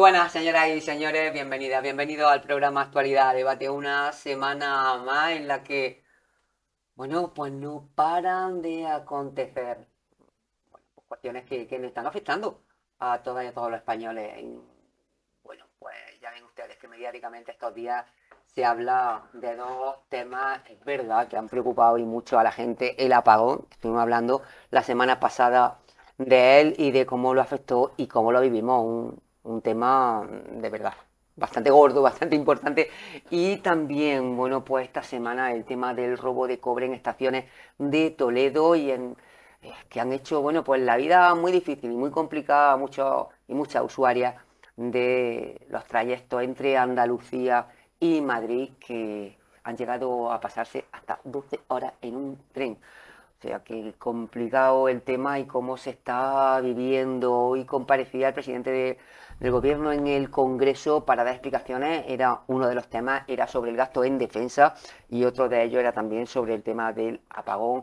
buenas, señoras y señores, bienvenidas, bienvenidos al programa Actualidad Debate, una semana más en la que, bueno, pues no paran de acontecer, bueno, pues cuestiones que nos están afectando a todas y a todos los españoles. Bueno, pues ya ven ustedes que mediáticamente estos días se habla de dos temas, es verdad, que han preocupado y mucho a la gente: el apagón, estuvimos hablando la semana pasada de él y de cómo lo afectó y cómo lo vivimos, un tema de verdad bastante gordo, bastante importante. Y también, bueno, pues esta semana el tema del robo de cobre en estaciones de Toledo que han hecho, bueno, pues la vida muy difícil y muy complicada a muchos y muchas usuarias de los trayectos entre Andalucía y Madrid, que han llegado a pasarse hasta 12 horas en un tren. O sea que complicado el tema y cómo se está viviendo. Hoy comparecía el presidente del gobierno en el Congreso para dar explicaciones. Era uno de los temas, era sobre el gasto en defensa, y otro de ellos era también sobre el tema del apagón.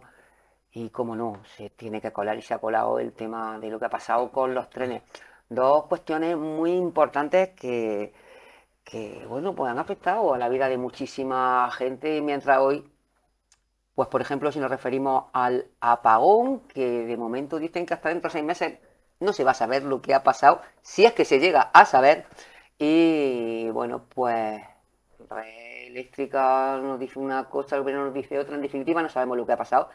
Y cómo no, se tiene que colar y se ha colado el tema de lo que ha pasado con los trenes. Dos cuestiones muy importantes que bueno, pues han afectado a la vida de muchísima gente, mientras hoy, pues por ejemplo, si nos referimos al apagón, que de momento dicen que hasta dentro de 6 meses no se va a saber lo que ha pasado, si es que se llega a saber. Y bueno, pues Red Eléctrica nos dice una cosa, el gobierno nos dice otra, en definitiva no sabemos lo que ha pasado.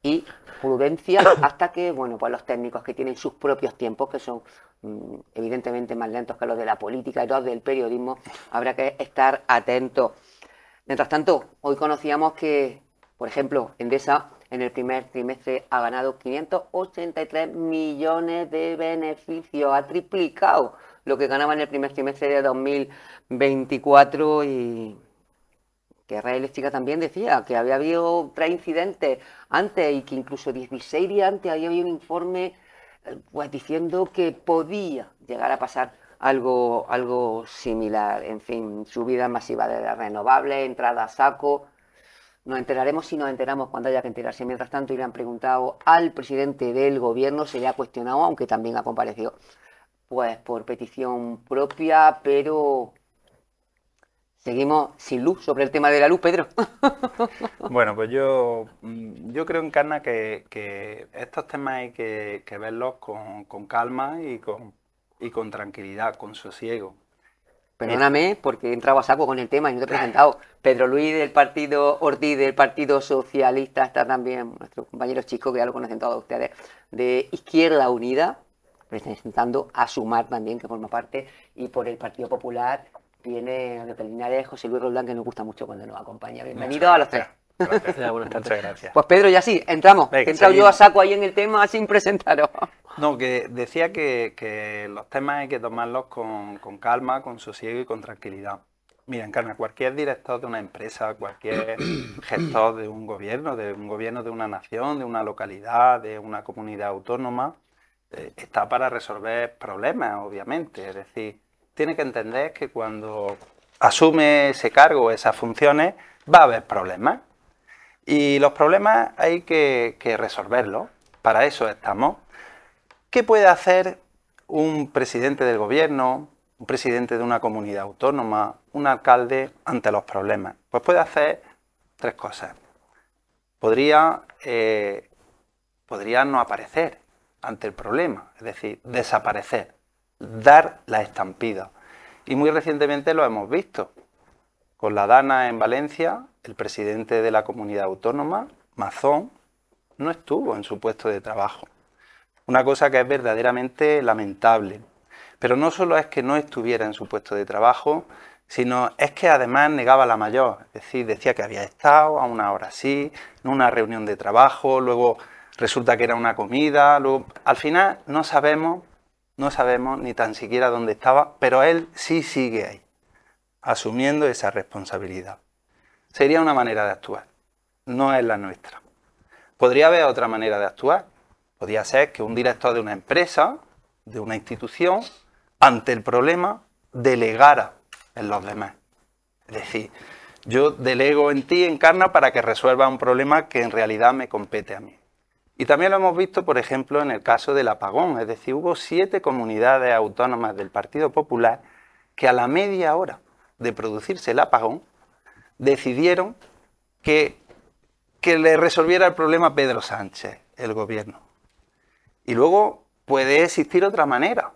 Y prudencia hasta que, bueno, pues los técnicos, que tienen sus propios tiempos, que son evidentemente más lentos que los de la política y los del periodismo, habrá que estar atentos. Mientras tanto, hoy conocíamos que, por ejemplo, Endesa en el primer trimestre ha ganado 583 millones de beneficios, ha triplicado lo que ganaba en el primer trimestre de 2024. Y que Red Eléctrica también decía que había habido 3 incidentes antes y que incluso 16 días antes había habido un informe pues diciendo que podía llegar a pasar algo similar. En fin, subida masiva de las renovables, entrada a saco. Nos enteraremos si nos enteramos cuando haya que enterarse. Mientras tanto, y le han preguntado al presidente del gobierno, se le ha cuestionado, aunque también ha comparecido pues por petición propia, pero seguimos sin luz sobre el tema de la luz, Pedro. Bueno, pues yo creo, Encarna, que estos temas hay que verlos con calma y con tranquilidad, con sosiego. Perdóname, porque he entrado a saco con el tema y no te he presentado. Pedro Luis del partido, Ortiz del Partido Socialista, está también nuestro compañero Chico, que ya lo conocen todos ustedes, de Izquierda Unida, presentando a Sumar también, que forma parte, y por el Partido Popular viene de Linares José Luis Roldán, que nos gusta mucho cuando nos acompaña. Bienvenido a los tres. Gracias. Buenas tardes. Muchas gracias. Pues Pedro, ya sí, entramos. Venga, He entrado yo a saco ahí en el tema sin presentaros. No, que decía que los temas hay que tomarlos con calma, con sosiego y con tranquilidad. Mira, Encarna, cualquier director de una empresa, cualquier gestor de un gobierno de una nación, de una localidad, de una comunidad autónoma, está para resolver problemas, obviamente. Es decir, tiene que entender que cuando asume ese cargo, esas funciones, va a haber problemas. Y los problemas hay que resolverlos. Para eso estamos. ¿Qué puede hacer un presidente del gobierno, un presidente de una comunidad autónoma, un alcalde ante los problemas? Pues puede hacer 3 cosas. Podría no aparecer ante el problema, es decir, desaparecer, dar la estampida. Y muy recientemente lo hemos visto. Con la Dana en Valencia, el presidente de la comunidad autónoma, Mazón, no estuvo en su puesto de trabajo. Una cosa que es verdaderamente lamentable. Pero no solo es que no estuviera en su puesto de trabajo, sino es que además negaba la mayor. Es decir, decía que había estado a una hora así, en una reunión de trabajo, luego resulta que era una comida, luego al final no sabemos ni tan siquiera dónde estaba, pero él sí sigue ahí, asumiendo esa responsabilidad. Sería una manera de actuar, no es la nuestra. Podría haber otra manera de actuar. Podría ser que un director de una empresa, de una institución, ante el problema, delegara en los demás. Es decir, yo delego en ti, Encarna, para que resuelva un problema que en realidad me compete a mí. Y también lo hemos visto, por ejemplo, en el caso del apagón. Es decir, hubo 7 comunidades autónomas del Partido Popular que a la media hora de producirse el apagón decidieron que le resolviera el problema a Pedro Sánchez, el gobierno. Y luego puede existir otra manera,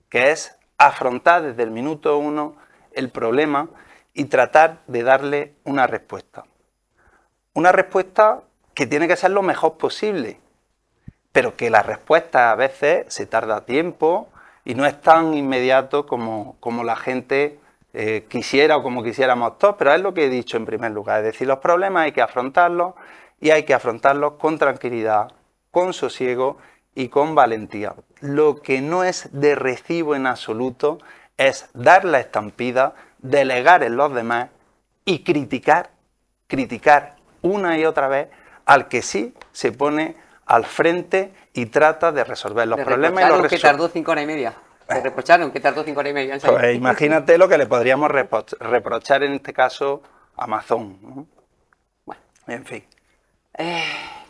que es afrontar desde el minuto 1 el problema y tratar de darle una respuesta. Una respuesta que tiene que ser lo mejor posible, pero que la respuesta a veces se tarda tiempo y no es tan inmediato como la gente quisiera o como quisiéramos todos, pero es lo que he dicho en primer lugar, es decir, los problemas hay que afrontarlos y hay que afrontarlos con tranquilidad, con sosiego y con valentía. Lo que no es de recibo en absoluto es dar la estampida, delegar en los demás y criticar una y otra vez al que sí se pone al frente y trata de resolver los problemas y los resuelve. Que tardó 5 horas y media. Te reprocharon que tardó 5 horas y media. Pues imagínate lo que le podríamos reprochar en este caso a Amazon, ¿no? Bueno. En fin.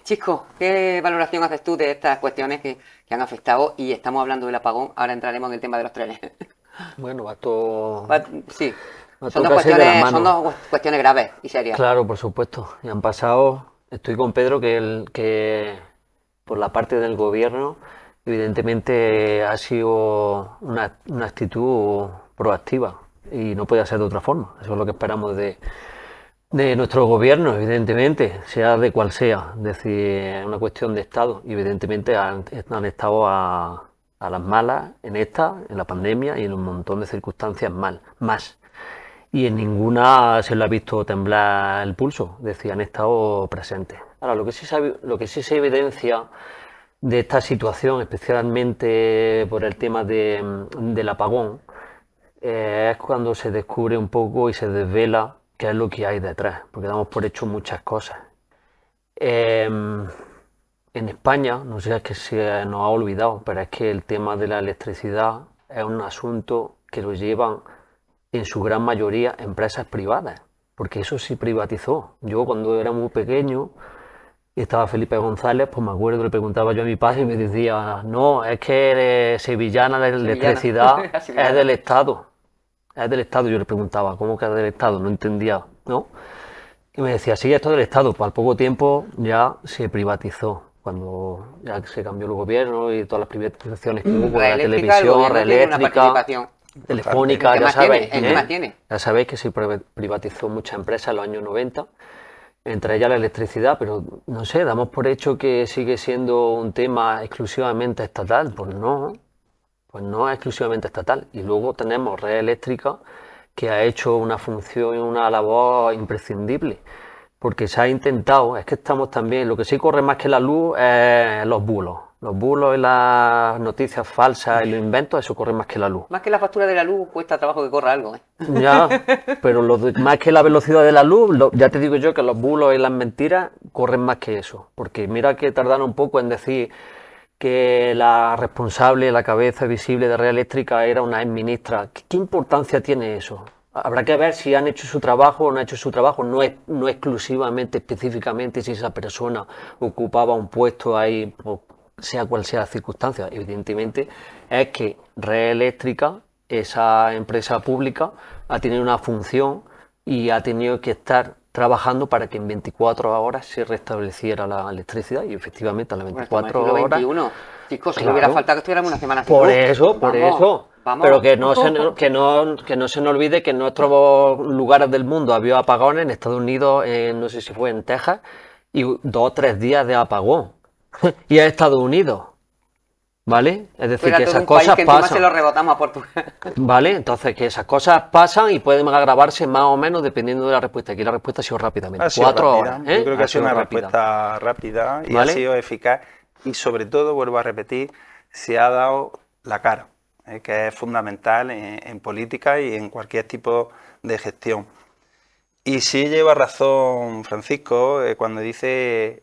Chico, ¿qué valoración haces tú de estas cuestiones que han afectado? Y estamos hablando del apagón, ahora entraremos en el tema de los trenes. Bueno, sí, son dos cuestiones graves y serias. Claro, por supuesto. Y han pasado, estoy con Pedro, que por la parte del gobierno, evidentemente ha sido una actitud proactiva y no puede ser de otra forma. Eso es lo que esperamos de nuestro gobierno, evidentemente, sea de cual sea. Es decir, es una cuestión de Estado y evidentemente han estado a las malas en la pandemia y en un montón de circunstancias más. Y en ninguna se lo ha visto temblar el pulso, es decir, han estado presentes. Ahora, lo que sí se evidencia de esta situación, especialmente por el tema del apagón, es cuando se descubre un poco y se desvela qué es lo que hay detrás, porque damos por hecho muchas cosas. En España, no sé si es que se nos ha olvidado, pero es que el tema de la electricidad es un asunto que lo llevan en su gran mayoría empresas privadas, porque eso sí privatizó. Yo cuando era muy pequeño y estaba Felipe González, pues me acuerdo que le preguntaba yo a mi padre y me decía, no, es que sevillana la electricidad es del Estado. Es del Estado. Yo le preguntaba, ¿cómo que es del Estado? No entendía, ¿no? Y me decía, sí, esto es del Estado. Pues al poco tiempo ya se privatizó, cuando ya se cambió el gobierno y todas las privatizaciones que hubo, la televisión, Red Eléctrica, Telefónica, ya sabéis. Ya sabéis que se privatizó muchas empresas en los años 90, entre ellas la electricidad, pero no sé, damos por hecho que sigue siendo un tema exclusivamente estatal. Pues no es exclusivamente estatal. Y luego tenemos Red Eléctrica, que ha hecho una función y una labor imprescindible, porque se ha intentado, es que estamos también, lo que sí corre más que la luz es los bulos y las noticias falsas y los inventos, eso corre más que la luz. Más que la factura de la luz cuesta trabajo que corra algo, ¿eh? Ya, pero más que la velocidad de la luz, ya te digo yo que los bulos y las mentiras corren más que eso, porque mira que tardaron un poco en decir que la responsable, la cabeza visible de Red Eléctrica era una exministra. ¿Qué importancia tiene eso? Habrá que ver si han hecho su trabajo o no han hecho su trabajo, no exclusivamente, específicamente, si esa persona ocupaba un puesto ahí, sea cual sea la circunstancia. Evidentemente es que Red Eléctrica, esa empresa pública, ha tenido una función y ha tenido que estar trabajando para que en 24 horas se restableciera la electricidad y efectivamente a las 24 horas... 21. Chicos, si hubiera faltado que estuviéramos una semana sin Por luz. eso. Vamos. Pero que no se nos olvide que en otros lugares del mundo había apagones, en Estados Unidos, no sé si fue en Texas, y 2 o 3 días de apagón. Y es Estados Unidos. ¿Vale? Es decir, que esas cosas pasan. Se lo rebotamos a Portugal. ¿Vale? Entonces, que esas cosas pasan y pueden agravarse más o menos dependiendo de la respuesta. Aquí la respuesta ha sido rápidamente. 4 horas. Yo creo que ha sido una respuesta rápida y ¿vale? Ha sido eficaz. Y sobre todo, vuelvo a repetir, se ha dado la cara, que es fundamental en política y en cualquier tipo de gestión. Y sí lleva razón Francisco cuando dice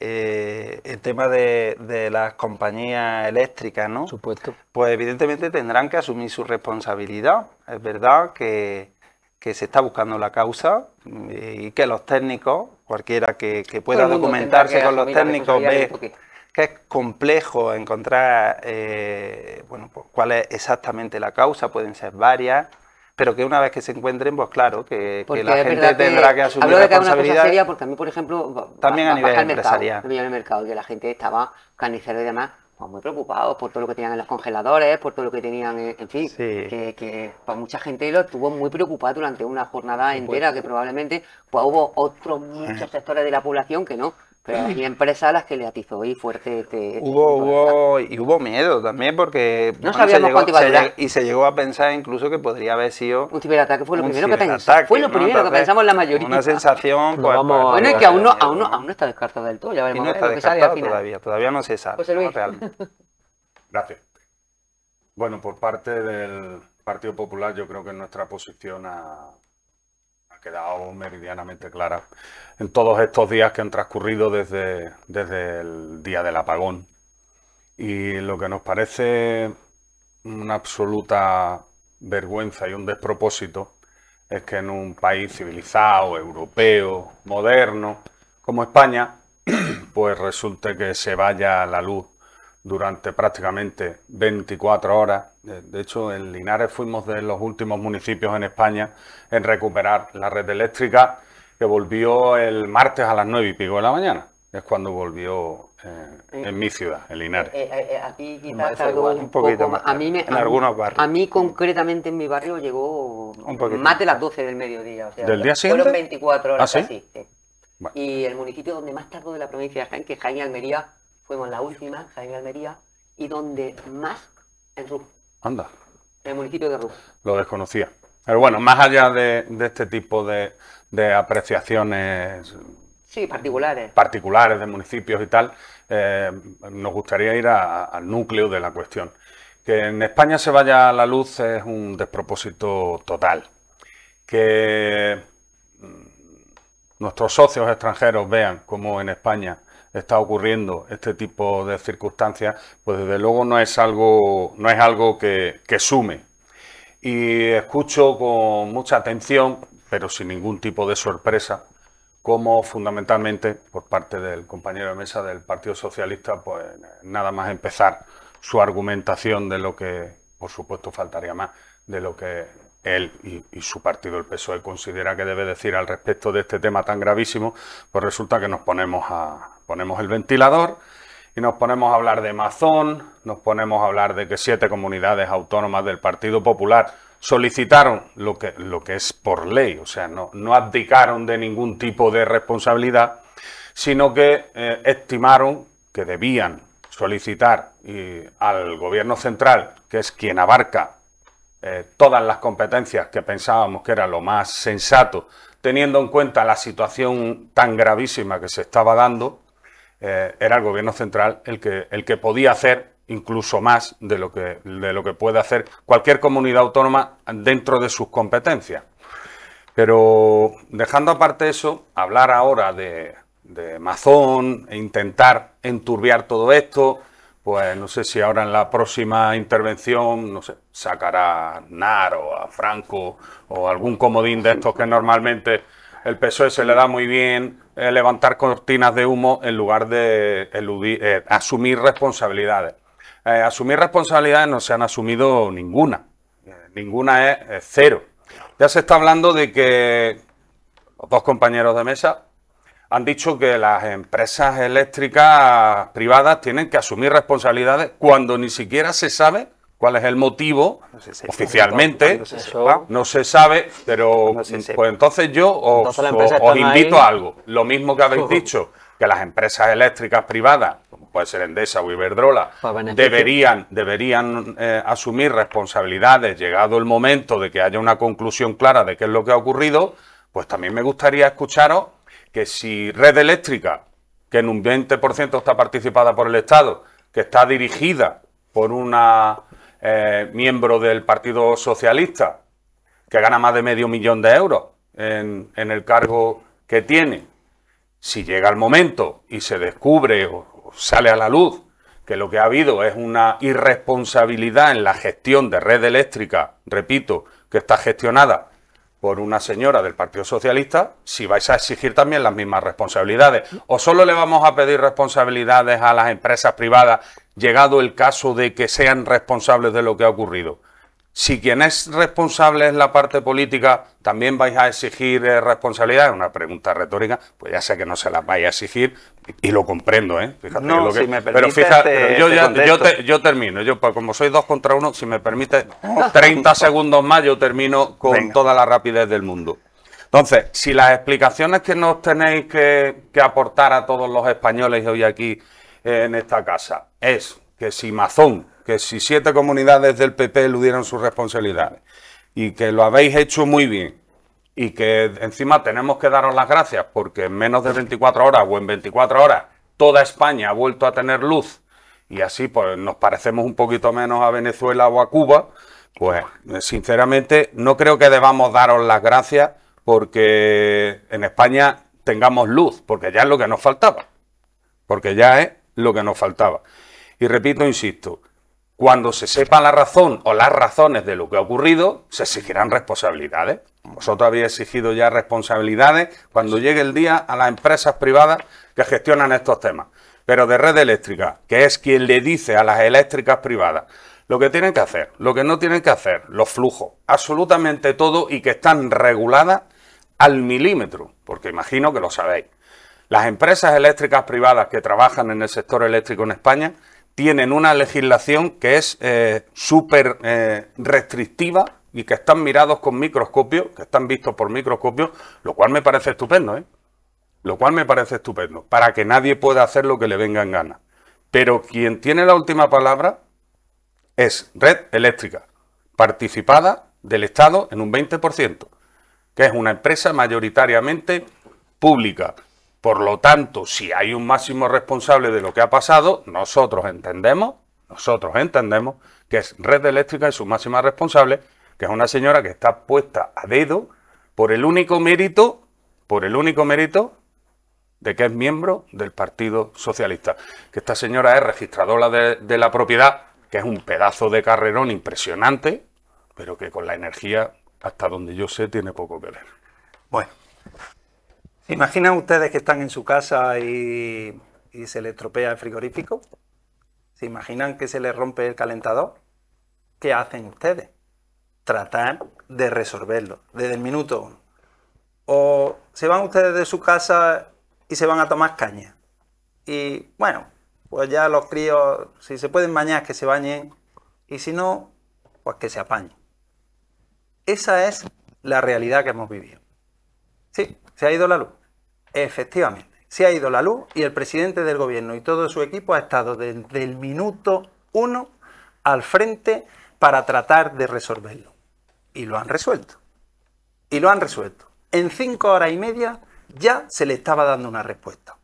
el tema de las compañías eléctricas, ¿no? Por supuesto. Pues evidentemente tendrán que asumir su responsabilidad. Es verdad que se está buscando la causa y que los técnicos, cualquiera que pueda documentarse con los técnicos, ve que es complejo encontrar bueno, pues, cuál es exactamente la causa, pueden ser varias, pero que una vez que se encuentren, pues claro, que la gente tendrá que asumir hablo de que es una cosa responsabilidad. seria porque a mí, por ejemplo, también a nivel empresarial. En el mercado, que la gente estaba, carniceros y demás, pues muy preocupados por todo lo que tenían en los congeladores, por todo lo que tenían, en fin, Sí. que pues, mucha gente lo estuvo muy preocupada durante una jornada entera, que probablemente pues hubo otros muchos sectores de la población que no. Pero hay empresas a las que le atizó y fuerte hubo miedo también porque no sabíamos cuánto iba a durar. Y se llegó a pensar incluso que podría haber sido un ciberataque. Fue lo primero que pensamos. Fue lo primero que pensamos la mayoría. Una sensación. Pues, bueno, es que aún no está descartado del todo. Ya veremos. Y no está descartado todavía no se sabe. José Luis. ¿No? Realmente. Gracias. Bueno, por parte del Partido Popular yo creo que nuestra posición ha quedado meridianamente clara en todos estos días que han transcurrido desde el día del apagón. Y lo que nos parece una absoluta vergüenza y un despropósito es que en un país civilizado, europeo, moderno, como España, pues resulte que se vaya la luz durante prácticamente 24 horas. De hecho, en Linares fuimos de los últimos municipios en España en recuperar la red eléctrica, que volvió el martes a las 9 y pico de la mañana. Es cuando volvió en mi ciudad, en Linares. Aquí quizás tardó un poquito más. En algunos barrios. A mí concretamente en mi barrio llegó más de las 12 del mediodía. O sea, ¿Del día siguiente? Fueron 24 horas. ¿Ah, sí? Casi, sí. Bueno. Y el municipio donde más tardó de la provincia de Jaén, que es Jaén y Almería, fuimos la última, Jaén y Almería, y donde más en Ruf. Anda. En el municipio de Ruf. Lo desconocía. Pero bueno, más allá de este tipo de apreciaciones sí, particulares de municipios y tal, nos gustaría ir al núcleo de la cuestión. Que en España se vaya la luz es un despropósito total. Que nuestros socios extranjeros vean cómo en España está ocurriendo este tipo de circunstancias, pues desde luego no es algo que sume. Y escucho con mucha atención, pero sin ningún tipo de sorpresa, cómo fundamentalmente por parte del compañero de mesa del Partido Socialista, pues nada más empezar su argumentación de lo que, por supuesto, faltaría más, de lo que él y su partido, el PSOE, considera que debe decir al respecto de este tema tan gravísimo, pues resulta que nos ponemos el ventilador y nos ponemos a hablar de Mazón, nos ponemos a hablar de que 7 comunidades autónomas del Partido Popular solicitaron lo que es por ley, o sea, no abdicaron de ningún tipo de responsabilidad, sino que estimaron que debían solicitar al Gobierno central, que es quien abarca todas las competencias que pensábamos que era lo más sensato, teniendo en cuenta la situación tan gravísima que se estaba dando, era el Gobierno central el que podía hacer incluso más de lo que puede hacer cualquier comunidad autónoma dentro de sus competencias. Pero dejando aparte eso, hablar ahora de Mazón e intentar enturbiar todo esto, pues no sé si ahora en la próxima intervención, no sé, sacará a Aznar o a Franco o algún comodín de estos que normalmente el PSOE se le da muy bien, levantar cortinas de humo en lugar de asumir responsabilidades. Asumir responsabilidades no se han asumido ninguna. Ninguna es cero. Ya se está hablando de que los dos compañeros de mesa han dicho que las empresas eléctricas privadas tienen que asumir responsabilidades cuando ni siquiera se sabe cuál es el motivo, oficialmente, no se sabe, pero pues entonces yo os invito a algo. Lo mismo que habéis dicho, que las empresas eléctricas privadas, como puede ser Endesa o Iberdrola, deberían asumir responsabilidades llegado el momento de que haya una conclusión clara de qué es lo que ha ocurrido, pues también me gustaría escucharos que si Red Eléctrica, que en un 20% está participada por el Estado, que está dirigida por una miembro del Partido Socialista, que gana más de $500.000 de euros en el cargo que tiene, si llega el momento y se descubre o sale a la luz que lo que ha habido es una irresponsabilidad en la gestión de Red Eléctrica, repito, que está gestionada por una señora del Partido Socialista, si vais a exigir también las mismas responsabilidades. ¿O solo le vamos a pedir responsabilidades a las empresas privadas, llegado el caso de que sean responsables de lo que ha ocurrido? Si quien es responsable es la parte política, ¿también vais a exigir responsabilidad? Es una pregunta retórica, pues ya sé que no se las vais a exigir y lo comprendo, ¿eh? Fíjate no, si me pero fíjate, yo termino, como soy 2 contra 1, si me permite 30 segundos más, yo termino con toda la rapidez del mundo. Entonces, si las explicaciones que nos tenéis que aportar a todos los españoles hoy aquí en esta casa es que si Mazón, que si 7 comunidades del PP eludieron sus responsabilidades y que lo habéis hecho muy bien y que encima tenemos que daros las gracias porque en menos de 24 horas o en 24 horas toda España ha vuelto a tener luz y así pues nos parecemos un poquito menos a Venezuela o a Cuba, pues sinceramente no creo que debamos daros las gracias porque en España tengamos luz, porque ya es lo que nos faltaba, porque ya es lo que nos faltaba. Y repito, insisto, cuando se sepa la razón o las razones de lo que ha ocurrido, se exigirán responsabilidades. Vosotros habéis exigido ya responsabilidades cuando llegue el día a las empresas privadas que gestionan estos temas. Pero de Red Eléctrica, que es quien le dice a las eléctricas privadas lo que tienen que hacer, lo que no tienen que hacer, los flujos, absolutamente todo y que están reguladas al milímetro, porque imagino que lo sabéis. Las empresas eléctricas privadas que trabajan en el sector eléctrico en España tienen una legislación que es súper restrictiva y que están mirados con microscopio, que están vistos por microscopio, lo cual me parece estupendo, ¿eh? Lo cual me parece estupendo, para que nadie pueda hacer lo que le venga en gana. Pero quien tiene la última palabra es Red Eléctrica, participada del Estado en un 20%, que es una empresa mayoritariamente pública. Por lo tanto, si hay un máximo responsable de lo que ha pasado, nosotros entendemos que es Red Eléctrica y su máxima responsable, que es una señora que está puesta a dedo por el único mérito de que es miembro del Partido Socialista. Que esta señora es registradora de la propiedad, que es un pedazo de carrerón impresionante, pero que con la energía, hasta donde yo sé, tiene poco que ver. Bueno. ¿Se imaginan ustedes que están en su casa y se les estropea el frigorífico? ¿Se imaginan que se les rompe el calentador? ¿Qué hacen ustedes? Tratar de resolverlo desde el minuto 1. O se van ustedes de su casa y se van a tomar caña. Y bueno, pues ya los críos, si se pueden bañar, que se bañen. Y si no, pues que se apañen. Esa es la realidad que hemos vivido. Sí. ¿Se ha ido la luz? Efectivamente, se ha ido la luz y el presidente del gobierno y todo su equipo ha estado desde el minuto 1 al frente para tratar de resolverlo. Y lo han resuelto. Y lo han resuelto. En 5 horas y media ya se le estaba dando una respuesta.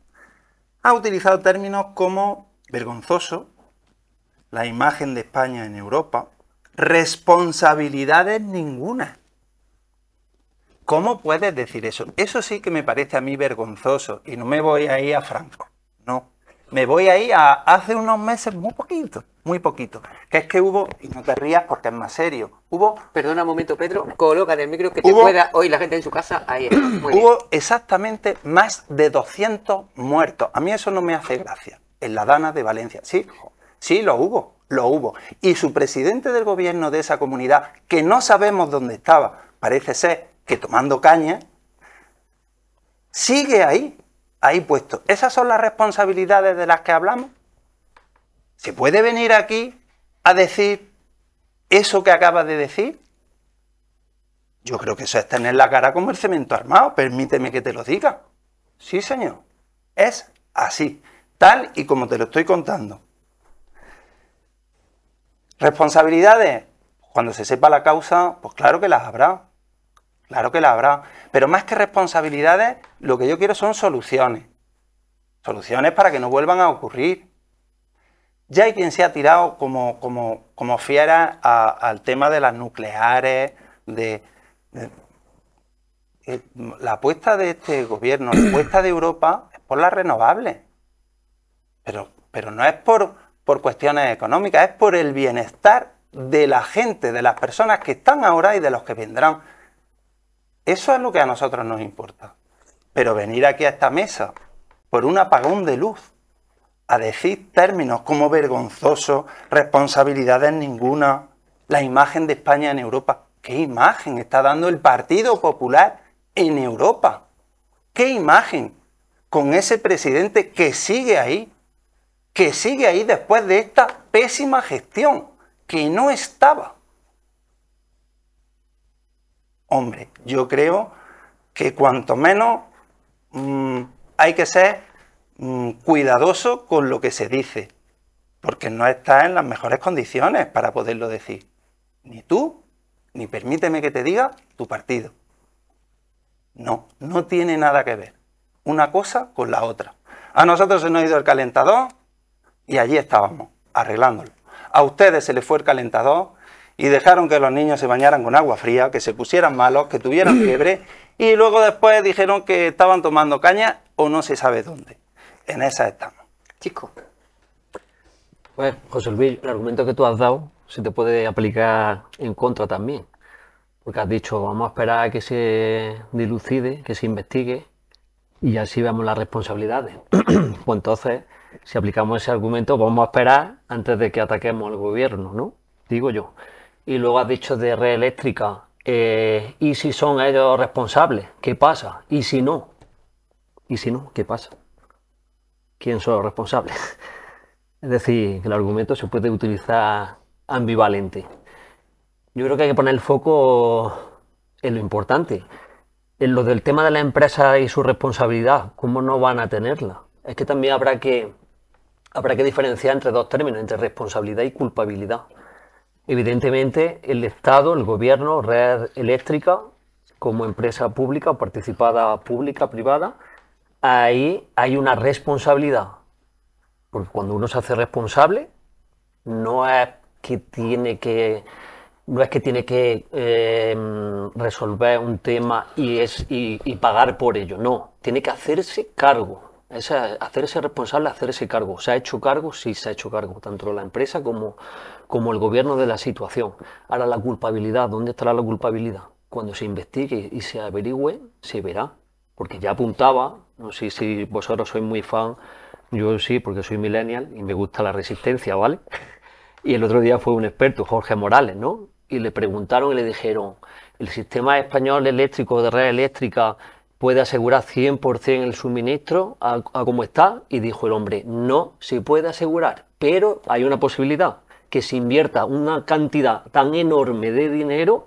Ha utilizado términos como vergonzoso, la imagen de España en Europa, responsabilidades ninguna. ¿Cómo puedes decir eso? Eso sí que me parece a mí vergonzoso y no me voy a ir a Franco, no. Me voy a ir a hace unos meses muy poquito. Que es que hubo, y no te rías porque es más serio, hubo... Perdona un momento, Pedro, coloca el micro que te pueda oír la gente en su casa, ahí está. Hubo exactamente más de 200 muertos. A mí eso no me hace gracia. En la Dana de Valencia, sí, lo hubo. Y su presidente del gobierno de esa comunidad, que no sabemos dónde estaba, parece ser que tomando caña, sigue ahí puesto. ¿Esas son las responsabilidades de las que hablamos? ¿Se puede venir aquí a decir eso que acabas de decir? Yo creo que eso es tener la cara como el cemento armado, permíteme que te lo diga. Sí, señor, es así, tal y como te lo estoy contando. ¿Responsabilidades? Cuando se sepa la causa, pues claro que las habrá. Claro que la habrá, pero más que responsabilidades, lo que yo quiero son soluciones. Soluciones para que no vuelvan a ocurrir. Ya hay quien se ha tirado como fiera al tema de las nucleares, la apuesta de este gobierno, la apuesta de Europa es por las renovables. Pero no es por cuestiones económicas, es por el bienestar de la gente, de las personas que están ahora y de los que vendrán. Eso es lo que a nosotros nos importa. Pero venir aquí a esta mesa por un apagón de luz a decir términos como vergonzoso, responsabilidades ninguna, la imagen de España en Europa. ¿Qué imagen está dando el Partido Popular en Europa? ¿Qué imagen con ese presidente que sigue ahí después de esta pésima gestión, que no estaba? Hombre, yo creo que cuanto menos hay que ser cuidadoso con lo que se dice, porque no está en las mejores condiciones para poderlo decir. Ni tú, ni permíteme que te diga, tu partido. No, no tiene nada que ver una cosa con la otra. A nosotros se nos ha ido el calentador y allí estábamos, arreglándolo. A ustedes se les fue el calentador y dejaron que los niños se bañaran con agua fría, que se pusieran malos, que tuvieran fiebre, y luego después dijeron que estaban tomando caña o no se sabe dónde. En esa estamos. Chico. Pues, José Luis, el argumento que tú has dado se te puede aplicar en contra también. Porque has dicho, vamos a esperar a que se dilucide, que se investigue, y así vemos las responsabilidades. Pues entonces, si aplicamos ese argumento, vamos a esperar antes de que ataquemos al gobierno, ¿no? Digo yo. Y luego has dicho de Red Eléctrica, ¿y si son ellos responsables? ¿Qué pasa? ¿Y si no? ¿Y si no? ¿Qué pasa? ¿Quién son los responsables? Es decir, que el argumento se puede utilizar ambivalente. Yo creo que hay que poner el foco en lo importante. En lo del tema de la empresa y su responsabilidad, ¿cómo no van a tenerla? Es que también habrá que diferenciar entre dos términos, entre responsabilidad y culpabilidad. Evidentemente, el Estado, el gobierno, Red Eléctrica, como empresa pública o participada pública, privada, ahí hay una responsabilidad. Porque cuando uno se hace responsable, no es que tiene que resolver un tema y pagar por ello. No, tiene que hacerse cargo. Hacerse responsable, hacerse cargo. ¿Se ha hecho cargo? Sí, se ha hecho cargo, tanto la empresa como el gobierno de la situación. Ahora, la culpabilidad, ¿dónde estará la culpabilidad? Cuando se investigue y se averigüe, se verá. Porque ya apuntaba, no sé si vosotros sois muy fan, yo sí, porque soy millennial y me gusta la resistencia, ¿vale? Y el otro día fue un experto, Jorge Morales, ¿no? Y le preguntaron y le dijeron, ¿el sistema español eléctrico de Red Eléctrica puede asegurar 100% el suministro a como está? Y dijo el hombre, no se puede asegurar, pero hay una posibilidad, que se invierta una cantidad tan enorme de dinero,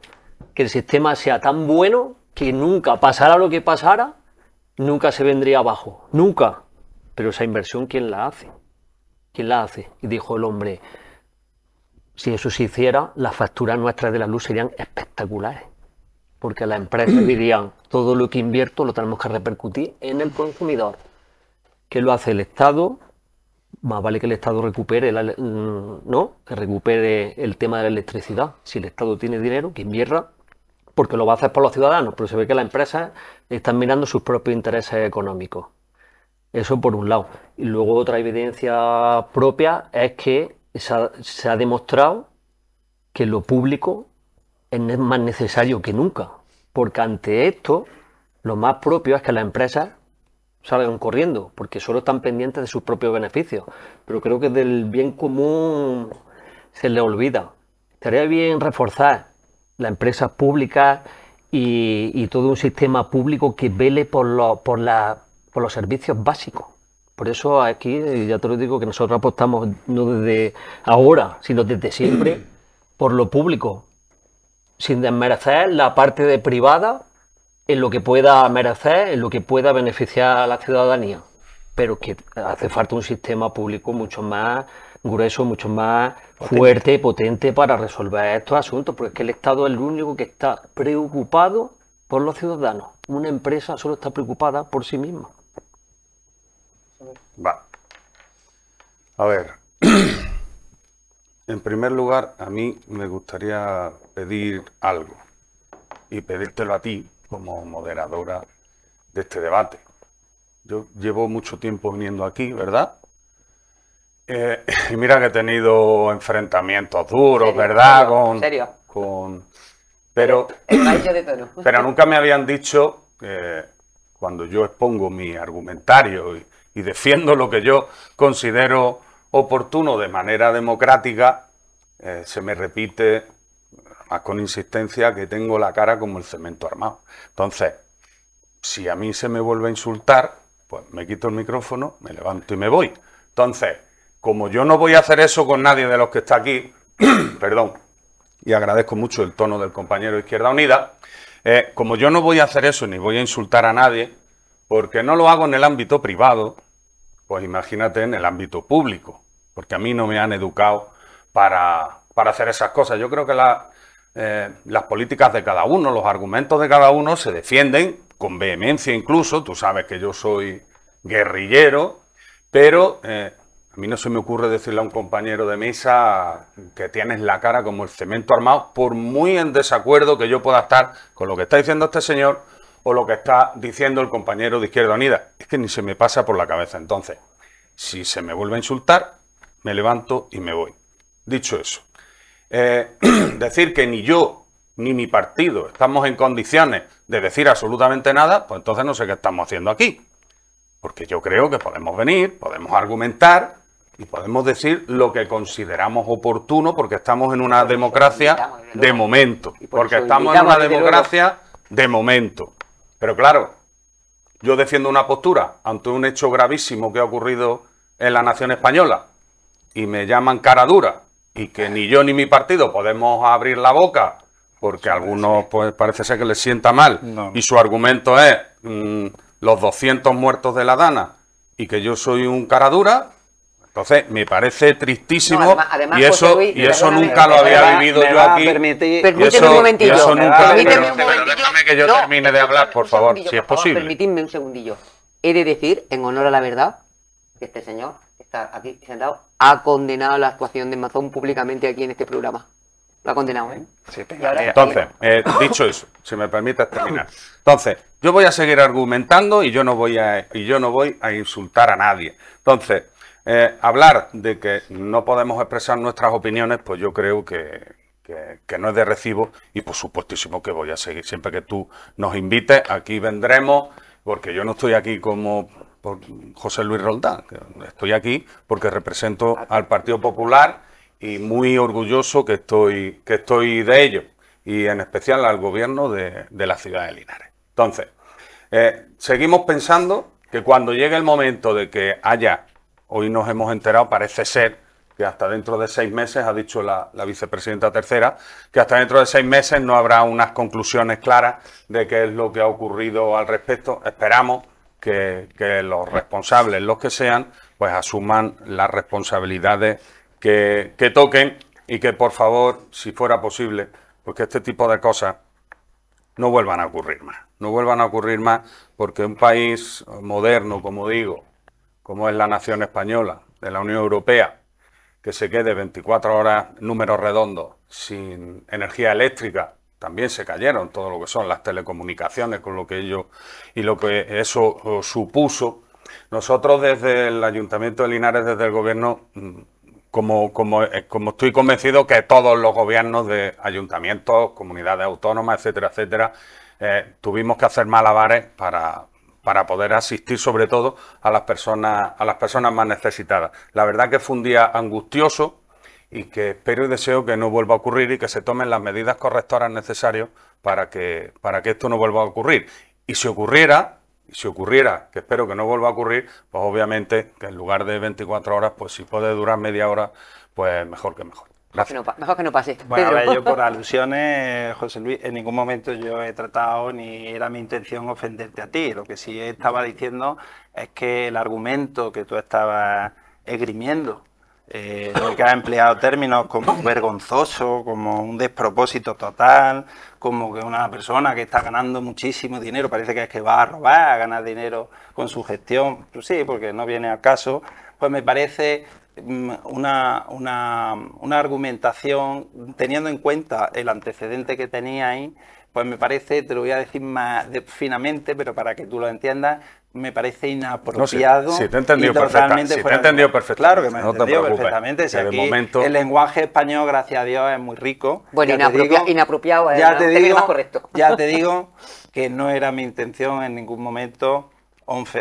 que el sistema sea tan bueno, que nunca pasara lo que pasara, nunca se vendría abajo, nunca. Pero esa inversión, ¿quién la hace? ¿Quién la hace? Y dijo el hombre, si eso se hiciera, las facturas nuestras de la luz serían espectaculares. Porque las empresas dirían, todo lo que invierto lo tenemos que repercutir en el consumidor. ¿Qué lo hace el Estado? Más vale que el Estado recupere, que recupere el tema de la electricidad. Si el Estado tiene dinero, que invierta, porque lo va a hacer por los ciudadanos, pero se ve que las empresas están mirando sus propios intereses económicos. Eso por un lado. Y luego otra evidencia propia es que se ha demostrado que lo público es más necesario que nunca. Porque ante esto, lo más propio es que las empresas salgan corriendo, porque solo están pendientes de sus propios beneficios. Pero creo que del bien común se les olvida. Estaría bien reforzar las empresas públicas y todo un sistema público que vele por los servicios básicos. Por eso aquí, ya te lo digo, que nosotros apostamos no desde ahora, sino desde siempre, por lo público, sin desmerecer la parte de privada en lo que pueda merecer, en lo que pueda beneficiar a la ciudadanía. Pero que hace falta un sistema público mucho más grueso, mucho más fuerte y potente para resolver estos asuntos, porque es que el Estado es el único que está preocupado por los ciudadanos. Una empresa solo está preocupada por sí misma. Va. A ver, en primer lugar, a mí me gustaría pedir algo y pedírtelo a ti como moderadora de este debate. Yo llevo mucho tiempo viniendo aquí, ¿verdad? Y mira que he tenido enfrentamientos duros, ¿verdad? ¿Serio? Pero, El gallo de toro. pero nunca me habían dicho que cuando yo expongo mi argumentario y defiendo lo que yo considero oportuno de manera democrática, se me repite más con insistencia que tengo la cara como el cemento armado. Entonces, si a mí se me vuelve a insultar, pues me quito el micrófono, me levanto y me voy. Entonces, como yo no voy a hacer eso con nadie de los que está aquí, perdón, y agradezco mucho el tono del compañero de Izquierda Unida, como yo no voy a hacer eso ni voy a insultar a nadie, porque no lo hago en el ámbito privado, pues imagínate en el ámbito público, porque a mí no me han educado para hacer esas cosas. Yo creo que las políticas de cada uno, los argumentos de cada uno se defienden con vehemencia incluso. Tú sabes que yo soy guerrillero, pero a mí no se me ocurre decirle a un compañero de mesa que tienes la cara como el cemento armado, por muy en desacuerdo que yo pueda estar con lo que está diciendo este señor o lo que está diciendo el compañero de Izquierda Unida. Es que ni se me pasa por la cabeza. Entonces, si se me vuelve a insultar, me levanto y me voy. Dicho eso, decir que ni yo ni mi partido estamos en condiciones de decir absolutamente nada, pues entonces no sé qué estamos haciendo aquí. Porque yo creo que podemos venir, podemos argumentar y podemos decir lo que consideramos oportuno, porque estamos en una democracia de momento. Porque estamos en una democracia de momento. Pero claro, yo defiendo una postura ante un hecho gravísimo que ha ocurrido en la nación española y me llaman cara dura y que ni yo ni mi partido podemos abrir la boca porque a algunos pues parece ser que les sienta mal y su argumento es los 200 muertos de la Dana y que yo soy un cara dura. Entonces, me parece tristísimo, además, y eso, Luis, y eso nunca lo había vivido yo aquí. Permíteme un momentito. Pero déjame que yo termine de hablar, por favor, si es posible. Permitidme un segundillo. He de decir, en honor a la verdad, que este señor, que está aquí sentado, ha condenado la actuación de Mazón públicamente aquí en este programa. Lo ha condenado, ¿eh? Sí, entonces, dicho eso, si me permites terminar. Entonces, yo voy a seguir argumentando y yo no voy a insultar a nadie. Entonces, hablar de que no podemos expresar nuestras opiniones, pues yo creo que no es de recibo y por supuestísimo que voy a seguir. Siempre que tú nos invites, aquí vendremos, porque yo no estoy aquí como por José Luis Roldán, estoy aquí porque represento al Partido Popular y muy orgulloso que estoy de ello, y en especial al gobierno de la ciudad de Linares. Entonces, seguimos pensando que cuando llegue el momento de que haya, hoy nos hemos enterado, parece ser que hasta dentro de 6 meses, ha dicho la vicepresidenta tercera, que hasta dentro de 6 meses no habrá unas conclusiones claras de qué es lo que ha ocurrido al respecto. Esperamos que los responsables, los que sean, pues asuman las responsabilidades que toquen y que, por favor, si fuera posible, pues que este tipo de cosas no vuelvan a ocurrir más. No vuelvan a ocurrir más porque un país moderno, como digo, como es la nación española, de la Unión Europea, que se quede 24 horas, números redondos, sin energía eléctrica, también se cayeron todo lo que son las telecomunicaciones, con lo que ello y lo que eso supuso. Nosotros desde el Ayuntamiento de Linares, desde el Gobierno, como estoy convencido que todos los gobiernos de ayuntamientos, comunidades autónomas, etcétera, etcétera, tuvimos que hacer malabares para poder asistir sobre todo a las personas más necesitadas. La verdad que fue un día angustioso y que espero y deseo que no vuelva a ocurrir y que se tomen las medidas correctoras necesarias para que esto no vuelva a ocurrir. Y si ocurriera, que espero que no vuelva a ocurrir, pues obviamente que en lugar de 24 horas, pues si puede durar media hora, pues mejor que mejor. Gracias. Mejor que no pase. Bueno, a ver, yo por alusiones, José Luis, en ningún momento yo he tratado ni era mi intención ofenderte a ti. Lo que sí estaba diciendo es que el argumento que tú estabas esgrimiendo, lo que has empleado términos como vergonzoso, como un despropósito total, como que una persona que está ganando muchísimo dinero, parece que es que va a robar, a ganar dinero con su gestión, pues sí, porque no viene al caso, pues me parece una argumentación, teniendo en cuenta el antecedente que tenía ahí, pues me parece, te lo voy a decir más finamente, pero para que tú lo entiendas, me parece inapropiado. No, sí, te he entendido y totalmente perfectamente. Sí, te he entendido perfectamente. Claro que me he No te entendido preocupes, perfectamente. Si que de aquí momento... el lenguaje español, gracias a Dios, es muy rico. Bueno, Ya te digo- inapropiado es ya te un término digo, más correcto. ya te digo que no era mi intención en ningún momento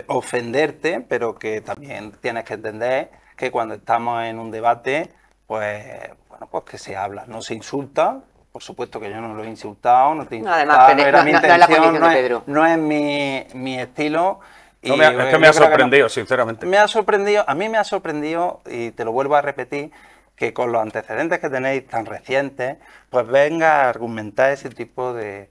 ofenderte, pero que también tienes que entender que cuando estamos en un debate, pues, bueno, pues que se habla, no se insulta. Por supuesto que yo no lo he insultado, no te he No, insultado, además, no era mi no es la intención, condición de Pedro. no es mi estilo. No, Y es que yo me ha creo que sorprendido, sinceramente. me ha sorprendido, a mí me ha sorprendido, y te lo vuelvo a repetir, que con los antecedentes que tenéis tan recientes, pues venga a argumentar ese tipo de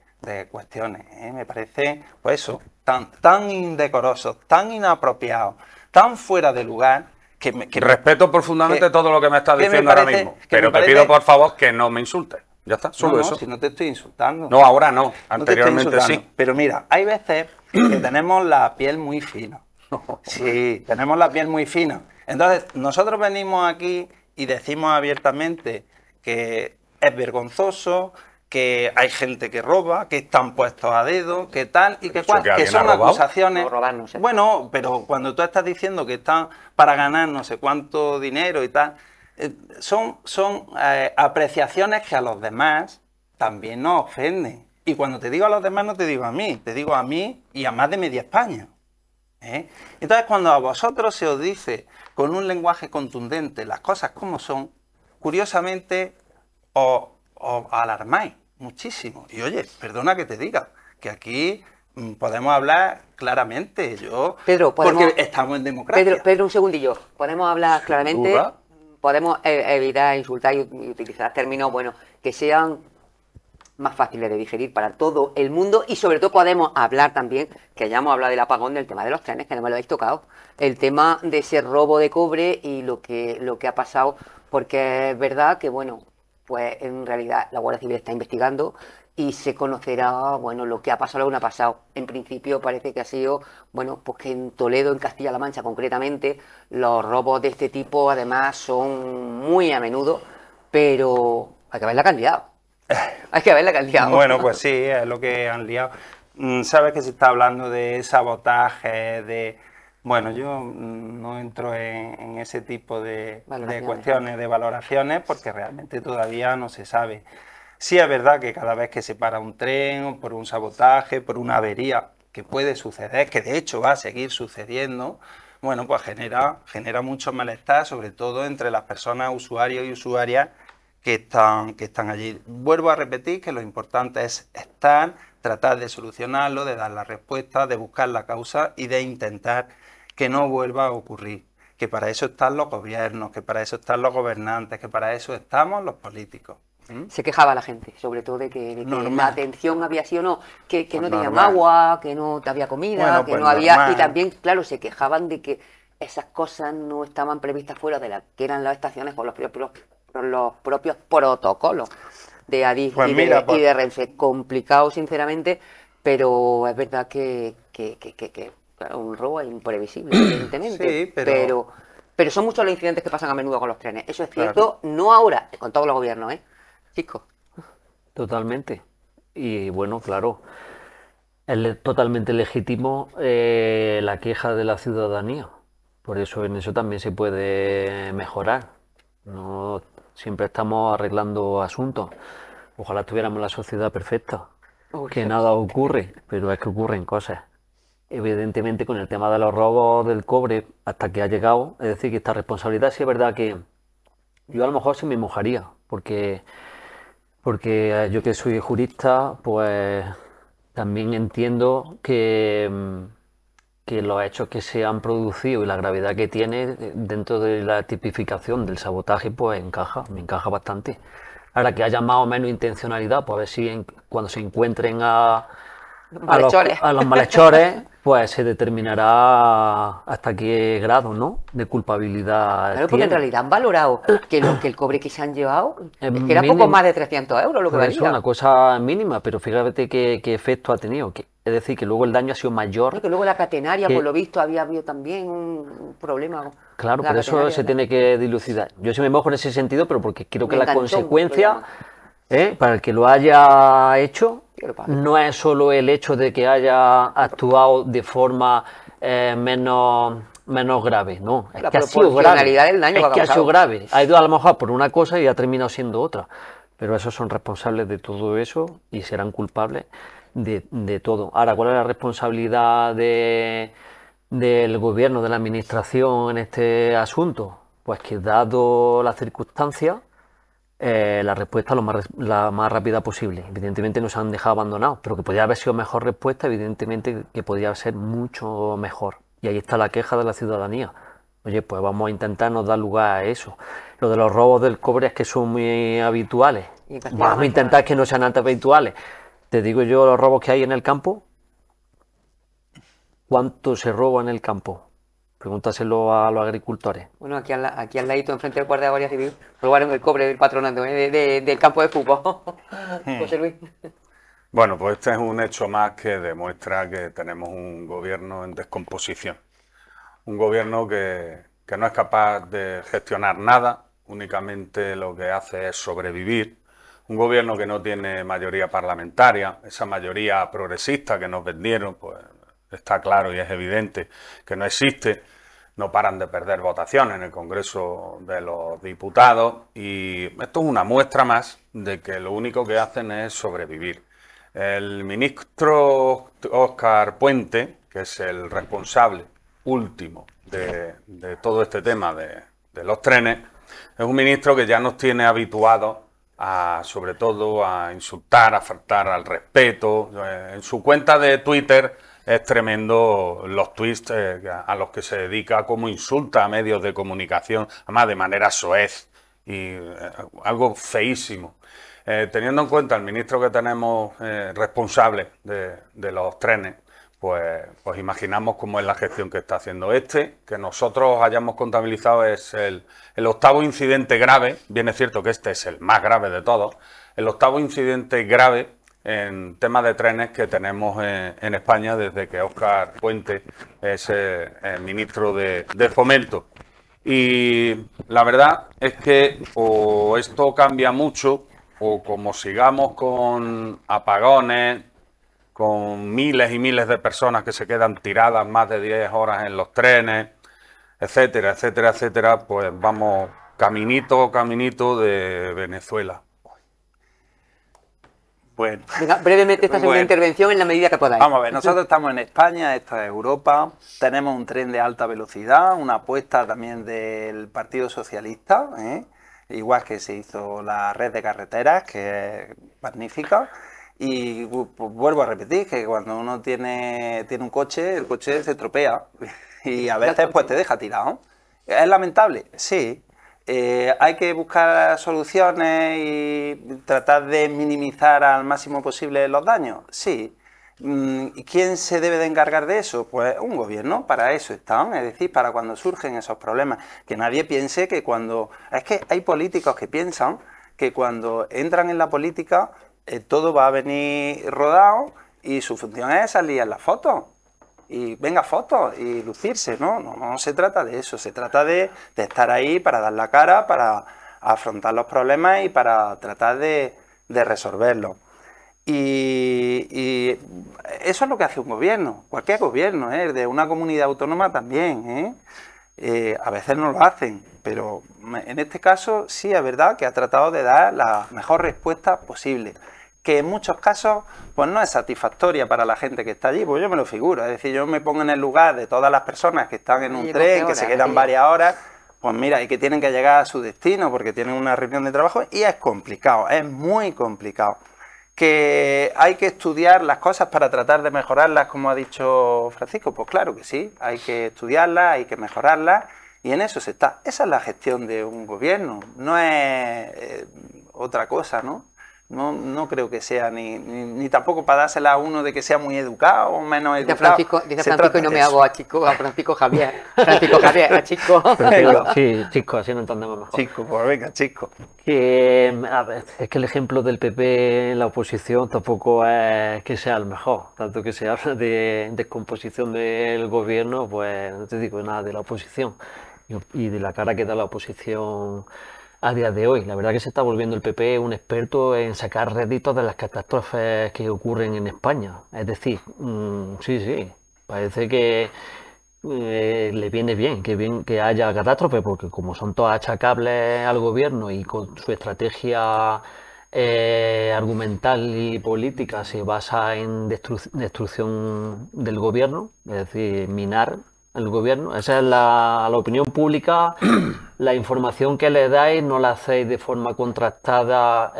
cuestiones. Me parece, pues eso, tan indecoroso, tan inapropiado, tan fuera de lugar, que Respeto profundamente todo lo que me estás que me diciendo ahora parece- mismo, que pero me te parece- pido por favor que no me insultes. Ya está, solo no, eso. si no te estoy insultando. No, ahora no, No te estoy anteriormente insultando. sí. Pero mira, hay veces que tenemos la piel muy fina. Sí, tenemos la piel muy fina. Entonces, nosotros venimos aquí y decimos abiertamente que es vergonzoso, que hay gente que roba, que están puestos a dedo, que tal y que ¿Eso cual, que que alguien son ha robado? acusaciones. No, robar no sé. Bueno, pero cuando tú estás diciendo que están para ganar no sé cuánto dinero y tal, son apreciaciones que a los demás también nos ofenden. Y cuando te digo a los demás no te digo a mí, te digo a mí y a más de media España. Entonces, cuando a vosotros se os dice con un lenguaje contundente las cosas como son, curiosamente os alarmáis muchísimo. Y oye, perdona que te diga, que aquí podemos hablar claramente. Pedro, porque estamos en democracia. Pedro, un segundillo. Podemos hablar claramente, duda. podemos evitar insultar y utilizar términos, bueno, que sean más fáciles de digerir para todo el mundo y sobre todo podemos hablar también, que ya hemos hablado del apagón, del tema de los trenes, que no me lo habéis tocado, el tema de ese robo de cobre y lo que ha pasado, porque es verdad que, bueno, pues en realidad la Guardia Civil está investigando y se conocerá, bueno, lo que ha pasado, lo que no ha pasado. En principio parece que ha sido, bueno, pues que en Toledo, en Castilla-La Mancha concretamente, los robos de este tipo además son muy a menudo, pero hay que ver la cantidad. Hay que ver la cantidad. Bueno, pues sí, es lo que han liado. Sabes que se está hablando de sabotaje, de... Bueno, yo no entro en ese tipo de cuestiones, de valoraciones, porque realmente todavía no se sabe. Sí es verdad que cada vez que se para un tren, por un sabotaje, por una avería, que puede suceder, que de hecho va a seguir sucediendo, bueno, pues genera mucho malestar, sobre todo entre las personas usuarios y usuarias que están allí. Vuelvo a repetir que lo importante es estar, tratar de solucionarlo, de dar la respuesta, de buscar la causa y de intentar que no vuelva a ocurrir. Que para eso están los gobiernos, que para eso están los gobernantes, que para eso estamos los políticos. Se quejaba la gente, sobre todo de que la atención había sido no, que no tenían normal. agua, que no había comida, Bueno, que pues no había... normal. Y también, claro, se quejaban de que esas cosas no estaban previstas fuera de las que eran las estaciones por los propios protocolos de Adif Pues y, mira, y de Renfe. Complicado, sinceramente, pero es verdad que claro, un robo es imprevisible, evidentemente. Sí, pero son muchos los incidentes que pasan a menudo con los trenes. Eso es cierto, no ahora, con todos los gobiernos, chicos. Totalmente. Y bueno, claro, es totalmente legítimo la queja de la ciudadanía. Por eso en eso también se puede mejorar. No siempre estamos arreglando asuntos. Ojalá tuviéramos la sociedad perfecta, que nada ocurre, pero es que ocurren cosas. Evidentemente con el tema de los robos del cobre hasta que ha llegado, es decir, que esta responsabilidad sí es verdad que yo a lo mejor sí me mojaría, porque yo que soy jurista, pues también entiendo que los hechos que se han producido y la gravedad que tiene dentro de la tipificación del sabotaje, pues me encaja bastante. Ahora que haya más o menos intencionalidad, pues a ver si cuando se encuentren a los malhechores, pues se determinará hasta qué grado, ¿no?, de culpabilidad. Claro, porque en realidad han valorado que el cobre que se han llevado es que era mínimo, poco más de 300 euros lo que por valía. eso, una cosa mínima, pero fíjate qué efecto ha tenido. Es decir, que luego el daño ha sido mayor. Que luego la catenaria, por lo visto, había habido también un problema. Claro, por eso se tiene que dilucidar. Yo sí me mojo en ese sentido, pero porque quiero que la consecuencia Para el que lo haya hecho, Que lo pague. no es solo el hecho de que haya actuado de forma menos grave, no, es La que ha sido grave, proporcionalidad del daño que es ha que ha sido causado. grave, ha ido a lo mejor por una cosa y ha terminado siendo otra, pero esos son responsables de todo eso y serán culpables de todo. Ahora, ¿cuál es la responsabilidad del gobierno, de la administración en este asunto? Pues que dado las circunstancias, la respuesta la más rápida posible. Evidentemente nos han dejado abandonados, pero que podía haber sido mejor respuesta, evidentemente que podía ser mucho mejor. Y ahí está la queja de la ciudadanía. Oye, pues vamos a intentarnos dar lugar a eso. Lo de los robos del cobre es que son muy habituales. Y en Castilla-La Vamos a Mancha, intentar que no sean tan habituales. Te digo yo los robos que hay en el campo. ¿Cuánto se roba en el campo? Pregúntaselo a los agricultores. Bueno, aquí al ladito, enfrente del Guardia Civil, robaron el cobre del patronato, del campo de fútbol. José Luis. Bueno, pues este es un hecho más que demuestra que tenemos un gobierno en descomposición. Un gobierno que no es capaz de gestionar nada, únicamente lo que hace es sobrevivir. Un gobierno que no tiene mayoría parlamentaria, esa mayoría progresista que nos vendieron, pues está claro y es evidente que no existe. No paran de perder votaciones en el Congreso de los Diputados y esto es una muestra más de que lo único que hacen es sobrevivir. El ministro Óscar Puente, que es el responsable último de todo este tema de los trenes, es un ministro que ya nos tiene habituados sobre todo a insultar, a faltar al respeto. En su cuenta de Twitter es tremendo los tweets a los que se dedica, como insulta a medios de comunicación, además de manera soez y algo feísimo. Teniendo en cuenta el ministro que tenemos responsable de los trenes, pues imaginamos cómo es la gestión que está haciendo que nosotros hayamos contabilizado es el octavo incidente grave. Bien es cierto que este es el más grave de todos, el octavo incidente grave en temas de trenes que tenemos en España desde que Óscar Puente es el ministro de Fomento. Y la verdad es que o esto cambia mucho o como sigamos con apagones, con miles y miles de personas que se quedan tiradas más de 10 horas en los trenes, etcétera, etcétera, etcétera, pues vamos caminito de Venezuela. Bueno, Venga, brevemente esta segunda Bueno. intervención en la medida que podáis. vamos a ver, nosotros estamos en España, esto es Europa, tenemos un tren de alta velocidad, una apuesta también del Partido Socialista, igual que se hizo la red de carreteras, que es magnífica. Y pues, vuelvo a repetir que cuando uno tiene un coche, el coche se estropea y a veces pues te deja tirado. ¿Es lamentable? Sí. Hay que buscar soluciones y tratar de minimizar al máximo posible los daños. Sí. ¿Y quién se debe de encargar de eso? Pues un gobierno, para eso están, es decir, para cuando surgen esos problemas. Que nadie piense que cuando... Es que hay políticos que piensan que cuando entran en la política todo va a venir rodado y su función es salir en las fotos. Y venga fotos y lucirse, ¿no? No se trata de eso, se trata de estar ahí para dar la cara, para afrontar los problemas y para tratar de resolverlos. Y eso es lo que hace un gobierno, cualquier gobierno, de una comunidad autónoma también, a veces no lo hacen, pero en este caso sí es verdad que ha tratado de dar la mejor respuesta posible, que en muchos casos pues no es satisfactoria para la gente que está allí, pues yo me lo figuro, es decir, yo me pongo en el lugar de todas las personas que están en un tren, que se quedan varias horas, pues mira, y que tienen que llegar a su destino porque tienen una reunión de trabajo y es complicado, es muy complicado. ¿Que hay que estudiar las cosas para tratar de mejorarlas, como ha dicho Francisco? Pues claro que sí, hay que estudiarlas, hay que mejorarlas y en eso se está. Esa es la gestión de un gobierno, no es otra cosa, ¿no? No creo que sea ni tampoco para dársela a uno de que sea muy educado o menos educado. Dice Francisco y no me hago a Francisco Javier. Francisco Javier, a Chico. Sí, Chico, así no entendemos mejor. Chico, pues venga, Chico. Que, a ver, es que el ejemplo del PP en la oposición tampoco es que sea el mejor. Tanto que se habla de descomposición del gobierno, pues no te digo nada de la oposición. Y de la cara que da la oposición a día de hoy. La verdad que se está volviendo el PP un experto en sacar réditos de las catástrofes que ocurren en España. Es decir, sí, parece que le viene bien que haya catástrofe, porque como son todas achacables al gobierno y con su estrategia argumental y política se basa en destrucción del gobierno, es decir, minar el gobierno. Esa es la opinión pública. La información que le dais no la hacéis de forma contrastada,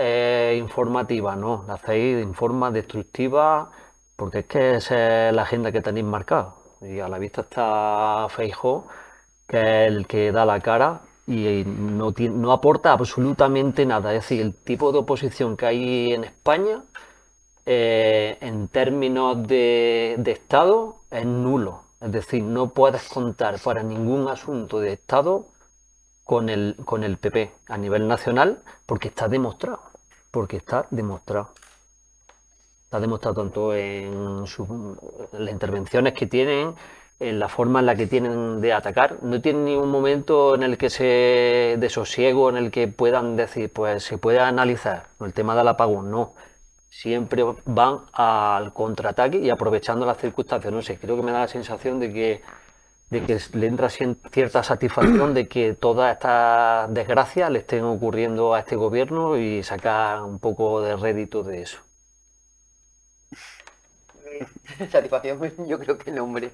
informativa, no, la hacéis de forma destructiva, porque es que esa es la agenda que tenéis marcada. Y a la vista está Feijóo, que es el que da la cara y no aporta absolutamente nada. Es decir, el tipo de oposición que hay en España, en términos de Estado, es nulo. Es decir, no puedes contar para ningún asunto de Estado con el PP a nivel nacional, porque está demostrado. Está demostrado tanto en las intervenciones que tienen, en la forma en la que tienen de atacar. No tienen ni un momento en el que de sosiego, en el que puedan decir, pues se puede analizar el tema del apagón, no. Siempre van al contraataque y aprovechando las circunstancias. No sé, creo que me da la sensación de que le entra cierta satisfacción de que todas estas desgracias le estén ocurriendo a este gobierno y sacar un poco de rédito de eso. Satisfacción, yo creo que no, hombre.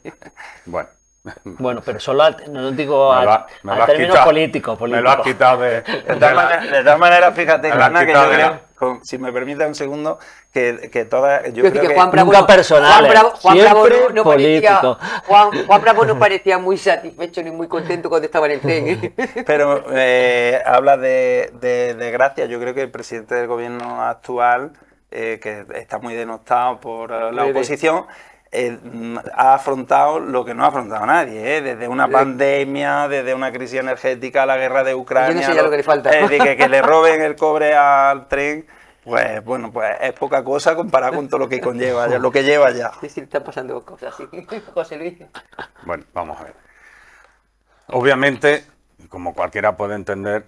Bueno, pero solo no digo a términos quitado, políticos. Me lo has quitado de todas maneras, fíjate, Ana, que yo creo, si me permite un segundo, que todas... Yo creo que Juan Bravo, nunca personales, Juan Bravo siempre político. Juan Bravo no parecía muy satisfecho ni muy contento cuando estaba en el tren. Pero habla de desgracia. Yo creo que el presidente del gobierno actual, que está muy denostado por la oposición, ha afrontado lo que no ha afrontado nadie, desde una pandemia, desde una crisis energética, la guerra de Ucrania, yo no sé ya lo que le falta. Que le roben el cobre al tren, pues bueno, pues es poca cosa comparado con todo lo que conlleva, lo que lleva ya. Sí, están pasando cosas así. José Luis. Bueno, vamos a ver. Obviamente, como cualquiera puede entender,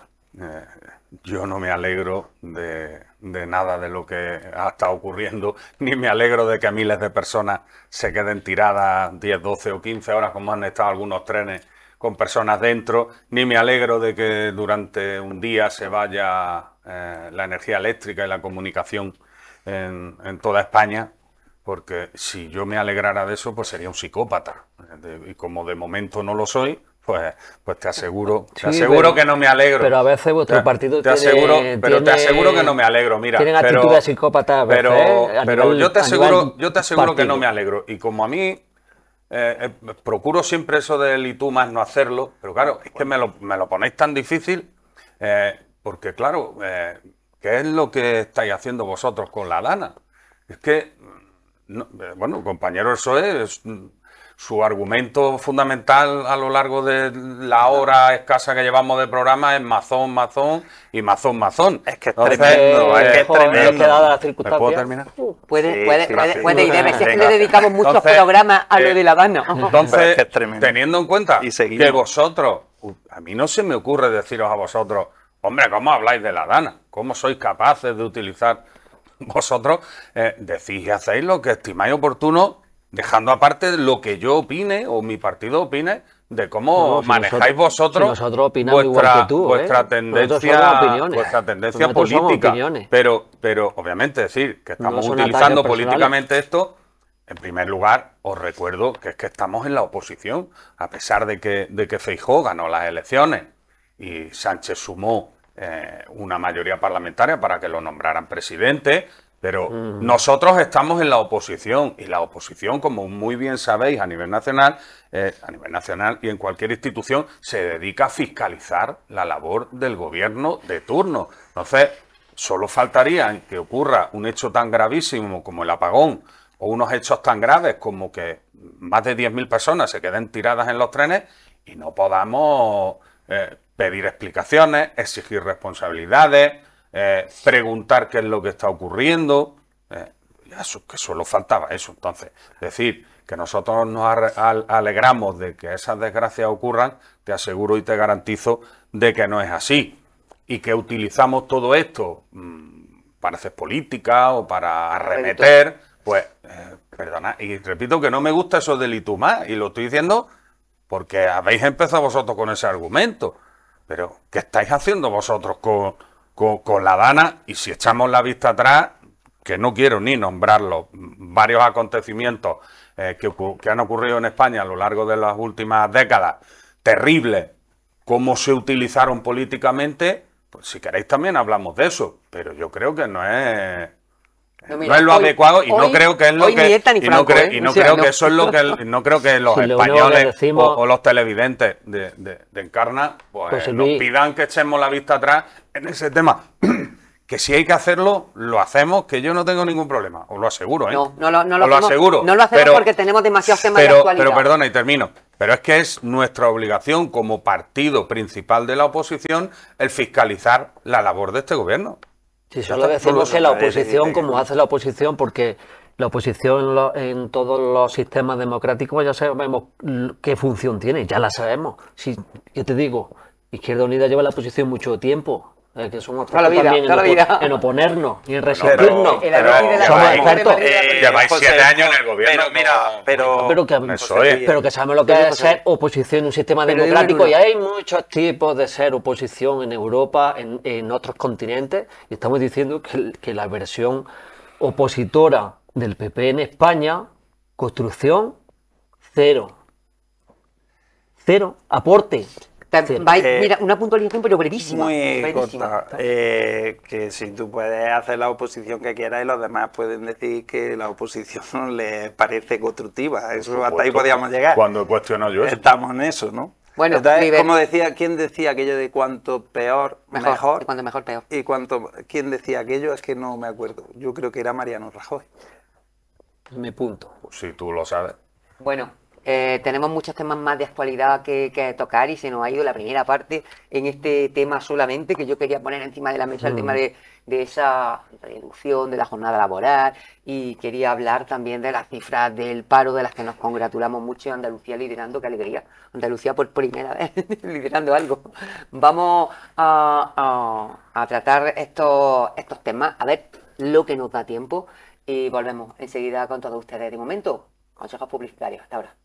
yo no me alegro de nada de lo que ha estado ocurriendo, ni me alegro de que miles de personas se queden tiradas 10, 12 o 15 horas, como han estado algunos trenes con personas dentro, ni me alegro de que durante un día se vaya la energía eléctrica y la comunicación en toda España, porque si yo me alegrara de eso, pues sería un psicópata. Y como de momento no lo soy, pues te aseguro que no me alegro. Pero a veces vuestro partido te aseguro que no me alegro, mira. Tienen actitud de psicópata a veces, pero yo te aseguro que no me alegro. Y como a mí procuro siempre eso del y tú más no hacerlo, pero claro, es que me lo ponéis tan difícil, porque claro, ¿qué es lo que estáis haciendo vosotros con la Dana? Es que, bueno, compañero, eso es... Su argumento fundamental a lo largo de la hora escasa que llevamos de programa es mazón, mazón y mazón, mazón. Es que es tremendo, es tremendo. ¿Me puedo terminar? Puede, y debe ser que le dedicamos muchos programas a lo de la Dana. Entonces, teniendo en cuenta que vosotros, a mí no se me ocurre deciros a vosotros, hombre, ¿cómo habláis de la Dana? ¿Cómo sois capaces de utilizar vosotros? Decís y hacéis lo que estimáis oportuno, dejando aparte lo que yo opine o mi partido opine de cómo manejáis vosotros vuestra tendencia política. Pero obviamente decir que estamos utilizando políticamente esto, en primer lugar, os recuerdo que es que estamos en la oposición, a pesar de que Feijóo ganó las elecciones y Sánchez sumó una mayoría parlamentaria para que lo nombraran presidente. Pero nosotros estamos en la oposición, y la oposición, como muy bien sabéis, a nivel nacional y en cualquier institución, se dedica a fiscalizar la labor del gobierno de turno. Entonces, solo faltaría que ocurra un hecho tan gravísimo como el apagón, o unos hechos tan graves como que más de 10.000 personas se queden tiradas en los trenes y no podamos pedir explicaciones, exigir responsabilidades, preguntar qué es lo que está ocurriendo, que solo faltaba eso. Entonces, decir que nosotros nos alegramos de que esas desgracias ocurran, te aseguro y te garantizo de que no es así. y que utilizamos todo esto para hacer política o para arremeter, pues, perdona, y repito que no me gusta eso del y tú más, y lo estoy diciendo porque habéis empezado vosotros con ese argumento, pero ¿qué estáis haciendo vosotros con la Dana? Y si echamos la vista atrás, que no quiero ni nombrarlo, varios acontecimientos que han ocurrido en España a lo largo de las últimas décadas, terribles, cómo se utilizaron políticamente, pues si queréis también hablamos de eso, pero yo creo que no es lo adecuado y no creo que es lo que y no creo que eso es lo que no creo que los españoles o los televidentes de Encarna pues nos pidan que echemos la vista atrás en ese tema. Que si hay que hacerlo, lo hacemos, que yo no tengo ningún problema, os lo aseguro, ¿eh? No lo aseguro. No lo hacemos porque tenemos demasiados temas de actualidad. Pero perdona, y termino. Pero es que es nuestra obligación como partido principal de la oposición el fiscalizar la labor de este gobierno. Sí, solo decimos que la oposición, como hace la oposición, porque la oposición en todos los sistemas democráticos ya sabemos qué función tiene, ya la sabemos. Si, yo te digo, Izquierda Unida lleva la oposición mucho tiempo. Que somos también en oponernos y en resistirnos. Somos expertos. Lleváis 7 años en el gobierno. Pero que sabemos lo que es ser oposición en un sistema democrático, y hay muchos tipos de ser oposición en Europa, en otros continentes, y estamos diciendo que la versión opositora del PP en España, construcción, cero. Cero, aporte. Mira, una puntualización pero brevísima. Muy corta. Que si tú puedes hacer la oposición que quieras y los demás pueden decir que la oposición no les parece constructiva. Eso hasta ahí podíamos llegar. Cuando he cuestionado yo eso. Estamos en eso, ¿no? Bueno, entonces, como decía, ¿quién decía aquello de cuanto peor, mejor? Y cuanto mejor, peor. Y ¿quién decía aquello? Es que no me acuerdo. Yo creo que era Mariano Rajoy. Mi punto. Pues si tú lo sabes. Bueno. Tenemos muchos temas más de actualidad que tocar y se nos ha ido la primera parte en este tema solamente, que yo quería poner encima de la mesa el tema de esa reducción de la jornada laboral, y quería hablar también de las cifras del paro de las que nos congratulamos mucho, Andalucía liderando, qué alegría, Andalucía por primera vez liderando algo. Vamos a tratar estos temas, a ver lo que nos da tiempo, y volvemos enseguida con todos ustedes. De momento, consejos publicitarios, hasta ahora.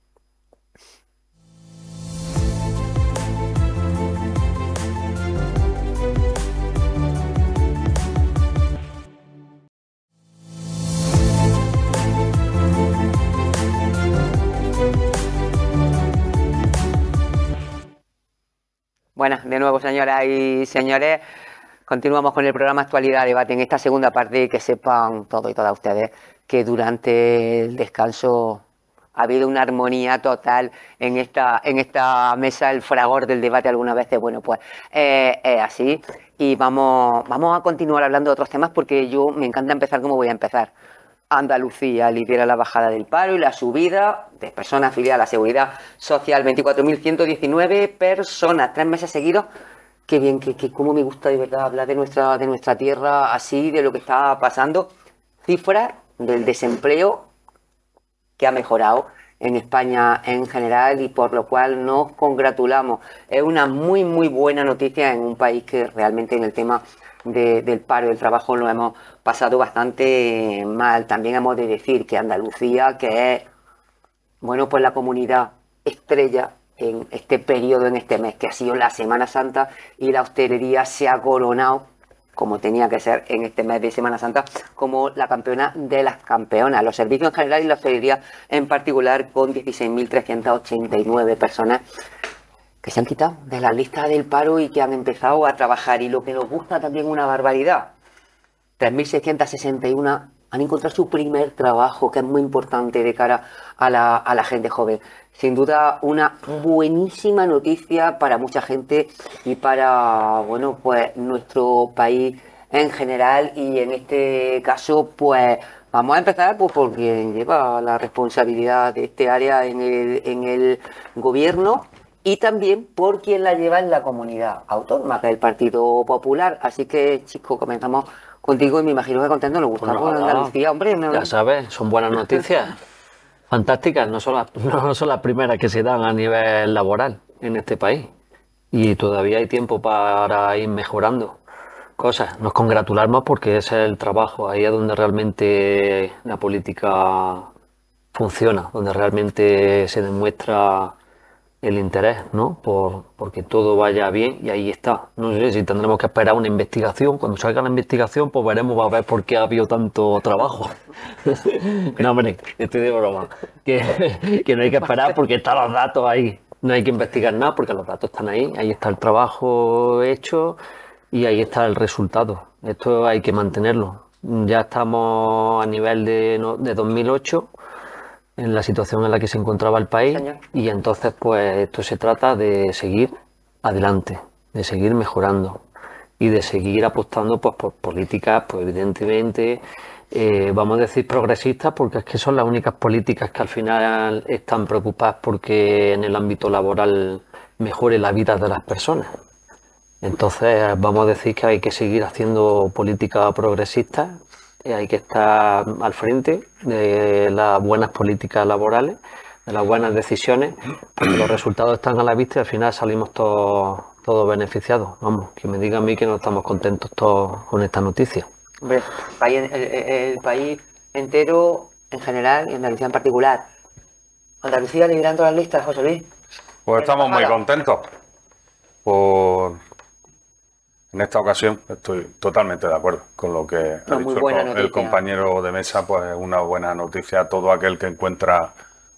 Buenas, de nuevo, señoras y señores, continuamos con el programa Actualidad Debate. En esta segunda parte, que sepan todos y todas ustedes que durante el descanso ha habido una armonía total en esta mesa, el fragor del debate algunas veces. Bueno, pues es así, y vamos a continuar hablando de otros temas, porque me encanta empezar como voy a empezar. Andalucía lidera la bajada del paro y la subida de personas afiliadas a la Seguridad Social, 24.119 personas, 3 meses seguidos. Qué bien, que cómo me gusta de verdad hablar de nuestra tierra así, de lo que está pasando. Cifras del desempleo que ha mejorado en España en general, y por lo cual nos congratulamos. Es una muy buena noticia en un país que realmente en el tema del paro y del trabajo lo hemos pasado bastante mal. También hemos de decir que Andalucía, que es, bueno, pues la comunidad estrella en este periodo, en este mes, que ha sido la Semana Santa, y la hostelería se ha coronado, como tenía que ser en este mes de Semana Santa, como la campeona de las campeonas. Los servicios en general y la hostelería en particular, con 16.389 personas que se han quitado de la lista del paro y que han empezado a trabajar. Y lo que nos gusta también, una barbaridad, 3.661 han encontrado su primer trabajo, que es muy importante de cara a la gente joven. Sin duda, una buenísima noticia para mucha gente y para, bueno, pues nuestro país en general. Y en este caso, pues vamos a empezar por quien lleva la responsabilidad de este área en el gobierno, y también por quien la lleva en la comunidad autónoma, que es el Partido Popular. Así que, chicos, comenzamos contigo, y me imagino que contento nos gusta por Andalucía, hombre. Ya sabes, son buenas noticias. Fantásticas, no son las primeras que se dan a nivel laboral en este país. y todavía hay tiempo para ir mejorando cosas. Nos congratulamos porque ese es el trabajo, ahí es donde realmente la política funciona, donde realmente se demuestra el interés, ¿no? Porque todo vaya bien y ahí está. No sé si tendremos que esperar una investigación. Cuando salga la investigación, pues veremos a ver por qué ha habido tanto trabajo. No, hombre, estoy de broma. Que no hay que esperar porque están los datos ahí. No hay que investigar nada porque los datos están ahí. Ahí está el trabajo hecho y ahí está el resultado. Esto hay que mantenerlo. Ya estamos a nivel de 2008 en la situación en la que se encontraba el país, Señor. y entonces pues esto se trata de seguir adelante, de seguir mejorando y de seguir apostando pues por políticas, pues evidentemente vamos a decir progresistas, porque es que son las únicas políticas que al final están preocupadas porque en el ámbito laboral mejore la vida de las personas. Entonces vamos a decir que hay que seguir haciendo política progresista, hay que estar al frente de las buenas políticas laborales, de las buenas decisiones, porque los resultados están a la vista y al final salimos todos beneficiados. Vamos, que me digan a mí que no estamos contentos todos con esta noticia. Hombre, el país entero en general y Andalucía en particular. Andalucía liderando las listas, José Luis. Pues estamos muy contentos. En esta ocasión estoy totalmente de acuerdo con lo que ha dicho el compañero de mesa, pues una buena noticia. Todo aquel que encuentra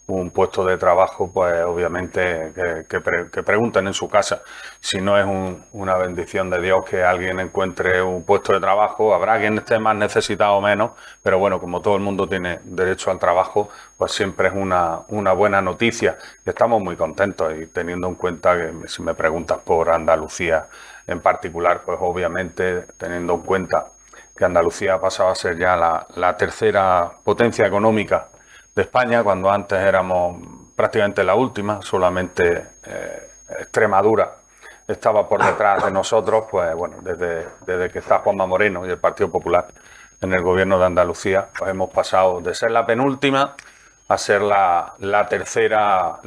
un puesto de trabajo, pues obviamente que pregunten en su casa. Si no es una bendición de Dios que alguien encuentre un puesto de trabajo, habrá quien esté más necesitado o menos, pero bueno, como todo el mundo tiene derecho al trabajo, pues siempre es una buena noticia. Y estamos muy contentos, y teniendo en cuenta que si me preguntas por Andalucía en particular, pues obviamente teniendo en cuenta que Andalucía ha pasado a ser ya la tercera potencia económica de España, cuando antes éramos prácticamente la última, solamente Extremadura estaba por detrás de nosotros. Pues bueno, desde que está Juanma Moreno y el Partido Popular en el gobierno de Andalucía, pues hemos pasado de ser la penúltima a ser la tercera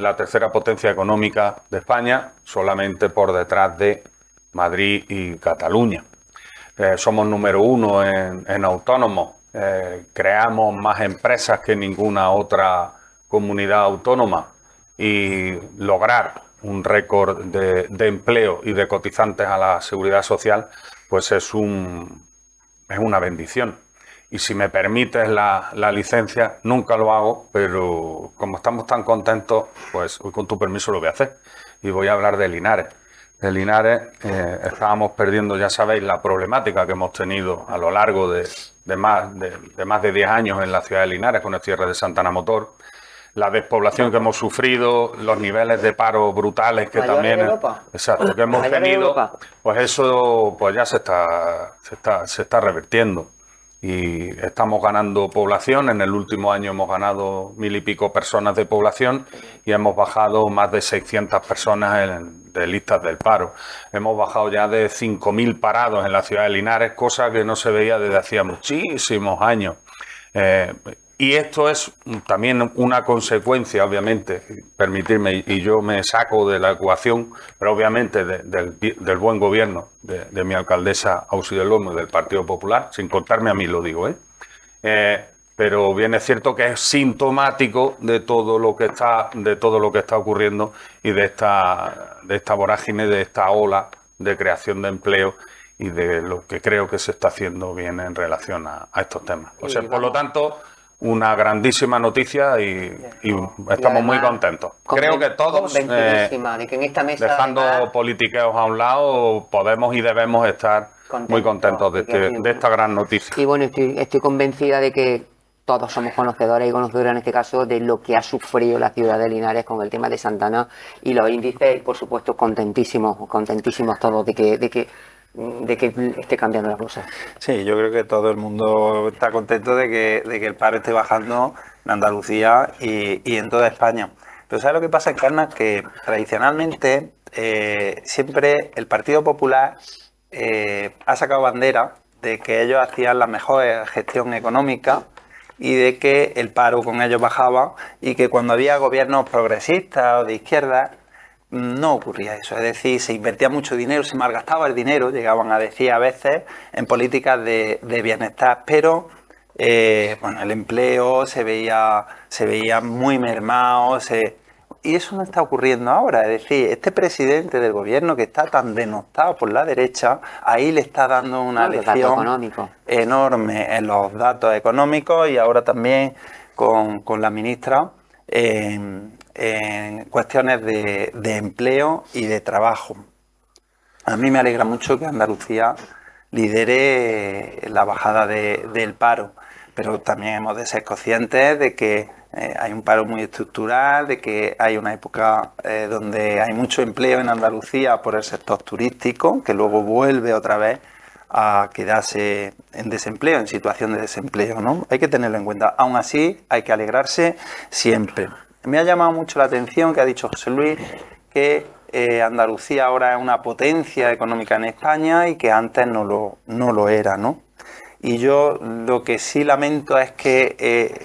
potencia económica de España, solamente por detrás de Madrid y Cataluña. Somos número 1 en autónomos. Creamos más empresas que ninguna otra comunidad autónoma, y lograr un récord de empleo y de cotizantes a la seguridad social, pues es una bendición. Y si me permites la licencia, nunca lo hago, pero como estamos tan contentos, pues hoy con tu permiso lo voy a hacer, y voy a hablar de Linares. De Linares estábamos perdiendo, ya sabéis, la problemática que hemos tenido a lo largo de más de 10 años en la ciudad de Linares con el cierre de Santana Motor, la despoblación que hemos sufrido, los niveles de paro brutales que también que hemos tenido, pues eso pues ya se está revirtiendo, y estamos ganando población. En el último año hemos ganado 1000 y pico personas de población, y hemos bajado más de 600 personas de listas del paro. Hemos bajado ya de 5000 parados en la ciudad de Linares, cosa que no se veía desde hacía muchísimos años. Y esto es también una consecuencia, obviamente, permitirme, y yo me saco de la ecuación, pero obviamente del buen gobierno de mi alcaldesa Auxi del Olmo y del Partido Popular, sin contarme a mí, lo digo, pero bien es cierto que es sintomático de todo lo que está ocurriendo, y de esta vorágine, de esta ola de creación de empleo, y de lo que creo que se está haciendo bien en relación a estos temas. O sea, por lo tanto, una grandísima noticia, y estamos muy contentos. Creo que todos, de que en esta mesa, dejando politiqueos a un lado, podemos y debemos estar muy contentos de esta gran noticia. Y bueno, estoy convencida de que todos somos conocedores y conocedoras en este caso de lo que ha sufrido la ciudad de Linares con el tema de Santana y los índices, y por supuesto contentísimos todos de que esté cambiando la cosa. Sí, yo creo que todo el mundo está contento de que el paro esté bajando en Andalucía y en toda España. Pero ¿sabes lo que pasa, Encarna? Que tradicionalmente siempre el Partido Popular ha sacado bandera de que ellos hacían la mejor gestión económica y de que el paro con ellos bajaba, y que cuando había gobiernos progresistas o de izquierda, no ocurría eso. Es decir, se invertía mucho dinero, se malgastaba el dinero, llegaban a decir a veces, en políticas de bienestar, pero bueno, el empleo se veía muy mermado, y eso no está ocurriendo ahora. Es decir, este presidente del gobierno que está tan denostado por la derecha, ahí le está dando una lección enorme en los datos económicos y ahora también con la ministra en cuestiones de empleo y de trabajo. A mí me alegra mucho que Andalucía lidere la bajada del paro, pero también hemos de ser conscientes de que hay un paro muy estructural, de que hay una época donde hay mucho empleo en Andalucía por el sector turístico, que luego vuelve otra vez a quedarse en desempleo, en situación de desempleo, ¿no? Hay que tenerlo en cuenta. Aún así, hay que alegrarse siempre. Me ha llamado mucho la atención que ha dicho José Luis que Andalucía ahora es una potencia económica en España y que antes no lo era, ¿no? Y yo lo que sí lamento es que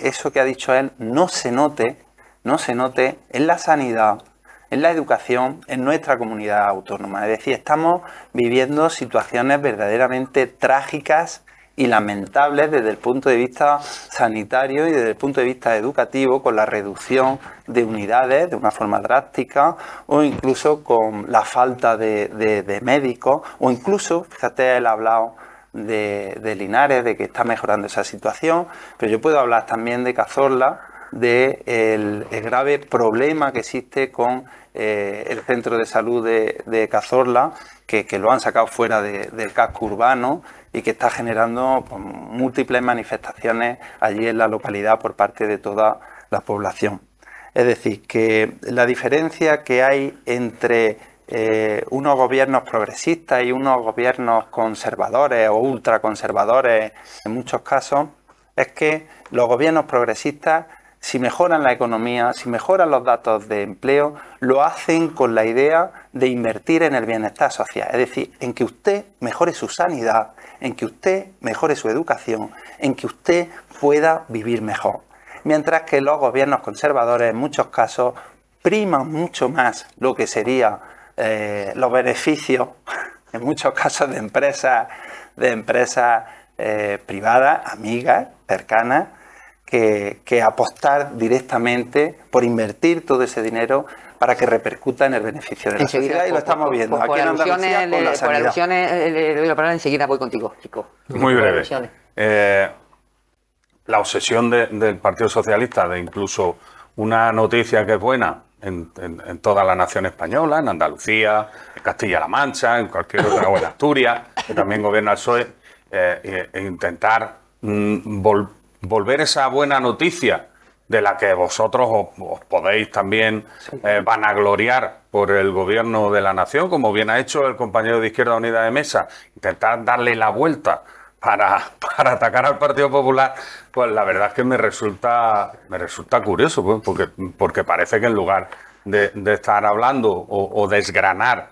eso que ha dicho él no se note en la sanidad, en la educación, en nuestra comunidad autónoma. Es decir, estamos viviendo situaciones verdaderamente trágicas y lamentables desde el punto de vista sanitario y desde el punto de vista educativo, con la reducción de unidades de una forma drástica, o incluso con la falta de médicos, o incluso, fíjate, él ha hablado de Linares, de que está mejorando esa situación, pero yo puedo hablar también de Cazorla, del grave problema que existe con el centro de salud de Cazorla, que lo han sacado fuera del casco urbano y que está generando pues, múltiples manifestaciones allí en la localidad por parte de toda la población. Es decir, que la diferencia que hay entre unos gobiernos progresistas y unos gobiernos conservadores o ultraconservadores en muchos casos es que los gobiernos progresistas, si mejoran la economía, si mejoran los datos de empleo, lo hacen con la idea de invertir en el bienestar social. Es decir, en que usted mejore su sanidad, en que usted mejore su educación, en que usted pueda vivir mejor. Mientras que los gobiernos conservadores en muchos casos priman mucho más lo que serían los beneficios, en muchos casos de empresas privadas, amigas, cercanas, que apostar directamente por invertir todo ese dinero para que repercuta en el beneficio de la sociedad, y lo estamos viendo aquí en Andalucía con la sanidad. Por alusiones, le doy la palabra, enseguida voy contigo, chico. Muy breve. La obsesión del Partido Socialista de incluso una noticia que es buena en toda la nación española, en Andalucía, en Castilla-La Mancha, en cualquier otra, o en Asturias, que también gobierna el PSOE, e intentar volver esa buena noticia de la que vosotros os podéis también vanagloriar por el gobierno de la nación, como bien ha hecho el compañero de Izquierda Unida de Mesa, intentar darle la vuelta para atacar al Partido Popular, pues la verdad es que me resulta curioso, pues, porque parece que en lugar de estar hablando o desgranar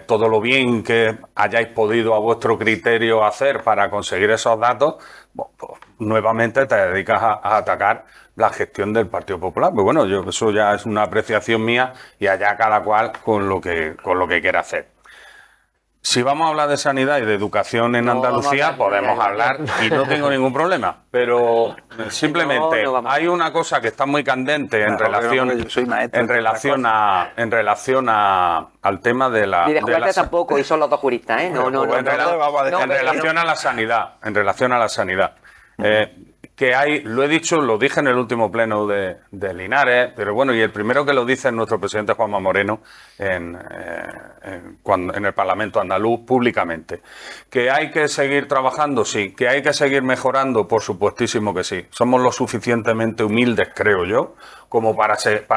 todo lo bien que hayáis podido a vuestro criterio hacer para conseguir esos datos, pues, nuevamente te dedicas a atacar la gestión del Partido Popular. Pues bueno, eso ya es una apreciación mía y allá cada cual con lo que quiera hacer. Si vamos a hablar de sanidad y de educación en Andalucía, podemos hablar y no tengo ningún problema. Pero simplemente hay una cosa que está muy candente en relación al tema de la... Ni de jueces tampoco, y son los dos juristas, ¿eh? En relación a la sanidad. Que hay, lo he dicho, lo dije en el último pleno de Linares, pero bueno, y el primero que lo dice es nuestro presidente Juanma Moreno en el Parlamento andaluz públicamente. Que hay que seguir trabajando, sí. Que hay que seguir mejorando, por supuestísimo que sí. Somos lo suficientemente humildes, creo yo, como para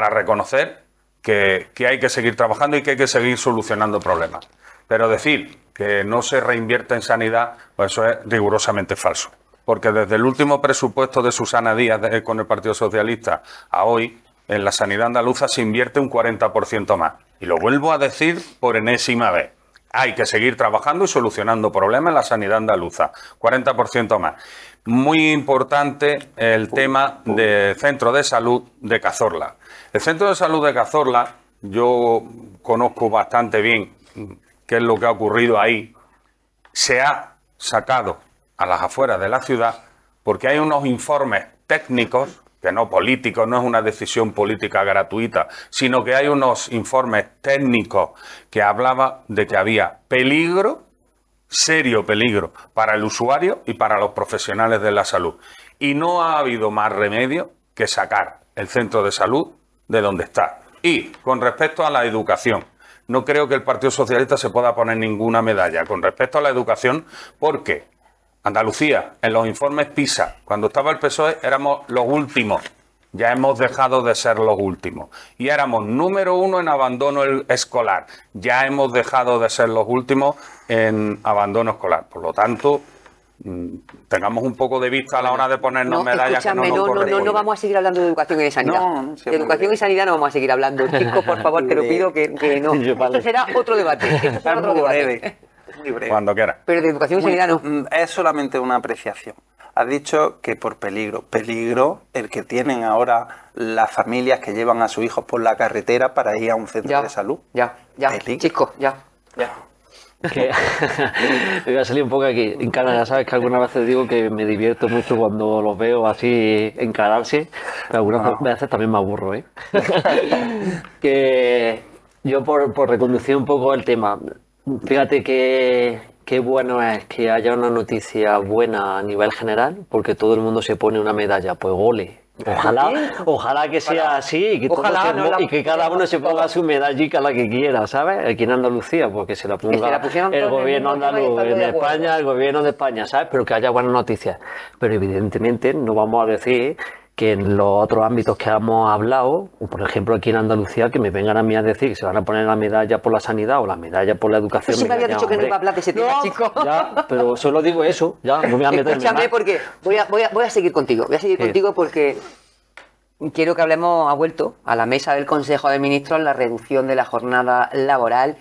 reconocer que hay que seguir trabajando y que hay que seguir solucionando problemas. Pero decir que no se reinvierte en sanidad, pues eso es rigurosamente falso. Porque desde el último presupuesto de Susana Díaz con el Partido Socialista a hoy, en la sanidad andaluza se invierte un 40% más. Y lo vuelvo a decir por enésima vez. Hay que seguir trabajando y solucionando problemas en la sanidad andaluza. 40% más. Muy importante el tema del centro de salud de Cazorla. El centro de salud de Cazorla yo conozco bastante bien qué es lo que ha ocurrido ahí. Se ha sacado a las afueras de la ciudad porque hay unos informes técnicos, que no políticos, no es una decisión política gratuita, sino que hay unos informes técnicos que hablaban de que había peligro, serio peligro para el usuario y para los profesionales de la salud. Y no ha habido más remedio que sacar el centro de salud de donde está. Y con respecto a la educación, no creo que el Partido Socialista se pueda poner ninguna medalla con respecto a la educación, porque Andalucía, en los informes PISA, cuando estaba el PSOE, éramos los últimos. Ya hemos dejado de ser los últimos. Y éramos número 1 en abandono escolar. Ya hemos dejado de ser los últimos en abandono escolar. Por lo tanto, tengamos un poco de vista a la hora de ponernos medallas que no nos corresponden. No vamos a seguir hablando de educación y de sanidad. De educación y sanidad no vamos a seguir hablando. Chicos, por favor, te lo pido que no. Esto será otro debate. Esto será otro debate. Muy breve. Cuando quieras. Pero de educación y sanidad no. Es solamente una apreciación. Has dicho que por peligro. Peligro el que tienen ahora las familias que llevan a sus hijos por la carretera para ir a un centro de salud. Ya. Peligro. Chicos, ya. Que me voy a salir un poco aquí. En Canadá, sabes que algunas veces digo que me divierto mucho cuando los veo así encararse, pero algunas veces también me aburro, ¿eh? Que yo por reconducir un poco el tema, fíjate que qué bueno es que haya una noticia buena a nivel general, porque todo el mundo se pone una medalla, pues ole. Ojalá que sea así y que cada uno se ponga su medallica la que quiera, ¿sabes? Aquí en Andalucía, porque se la ponga el gobierno andaluz, en España, el gobierno de España, ¿sabes? Pero que haya buenas noticias. Pero evidentemente no vamos a decir que en los otros ámbitos que hemos hablado, por ejemplo aquí en Andalucía, que me vengan a mí a decir que se van a poner la medalla por la sanidad o la medalla por la educación. Yo siempre había dicho que no iba a hablar de ese tema, chico. Ya, pero solo digo eso, ya, no me voy a meter. Escúchame, porque voy a seguir contigo. Voy a seguir contigo porque quiero que hablemos, ha vuelto a la mesa del Consejo de Ministros la reducción de la jornada laboral.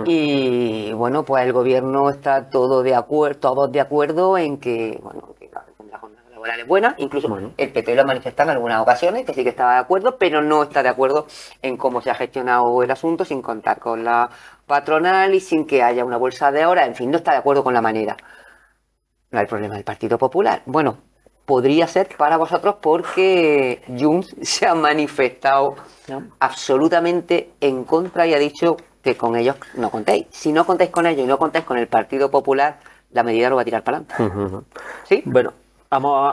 Y bueno, pues el gobierno está todos de acuerdo en que, bueno, que la jornada laboral es buena. Incluso el PP lo ha manifestado en algunas ocasiones, que sí que estaba de acuerdo, pero no está de acuerdo en cómo se ha gestionado el asunto, sin contar con la patronal y sin que haya una bolsa de horas. En fin, no está de acuerdo con la manera. No hay problema del Partido Popular. Bueno, podría ser para vosotros porque Junts se ha manifestado absolutamente en contra y ha dicho que con ellos no contéis. Si no contáis con ellos y no contáis con el Partido Popular, la medida lo va a tirar para adelante. ¿Sí? Bueno,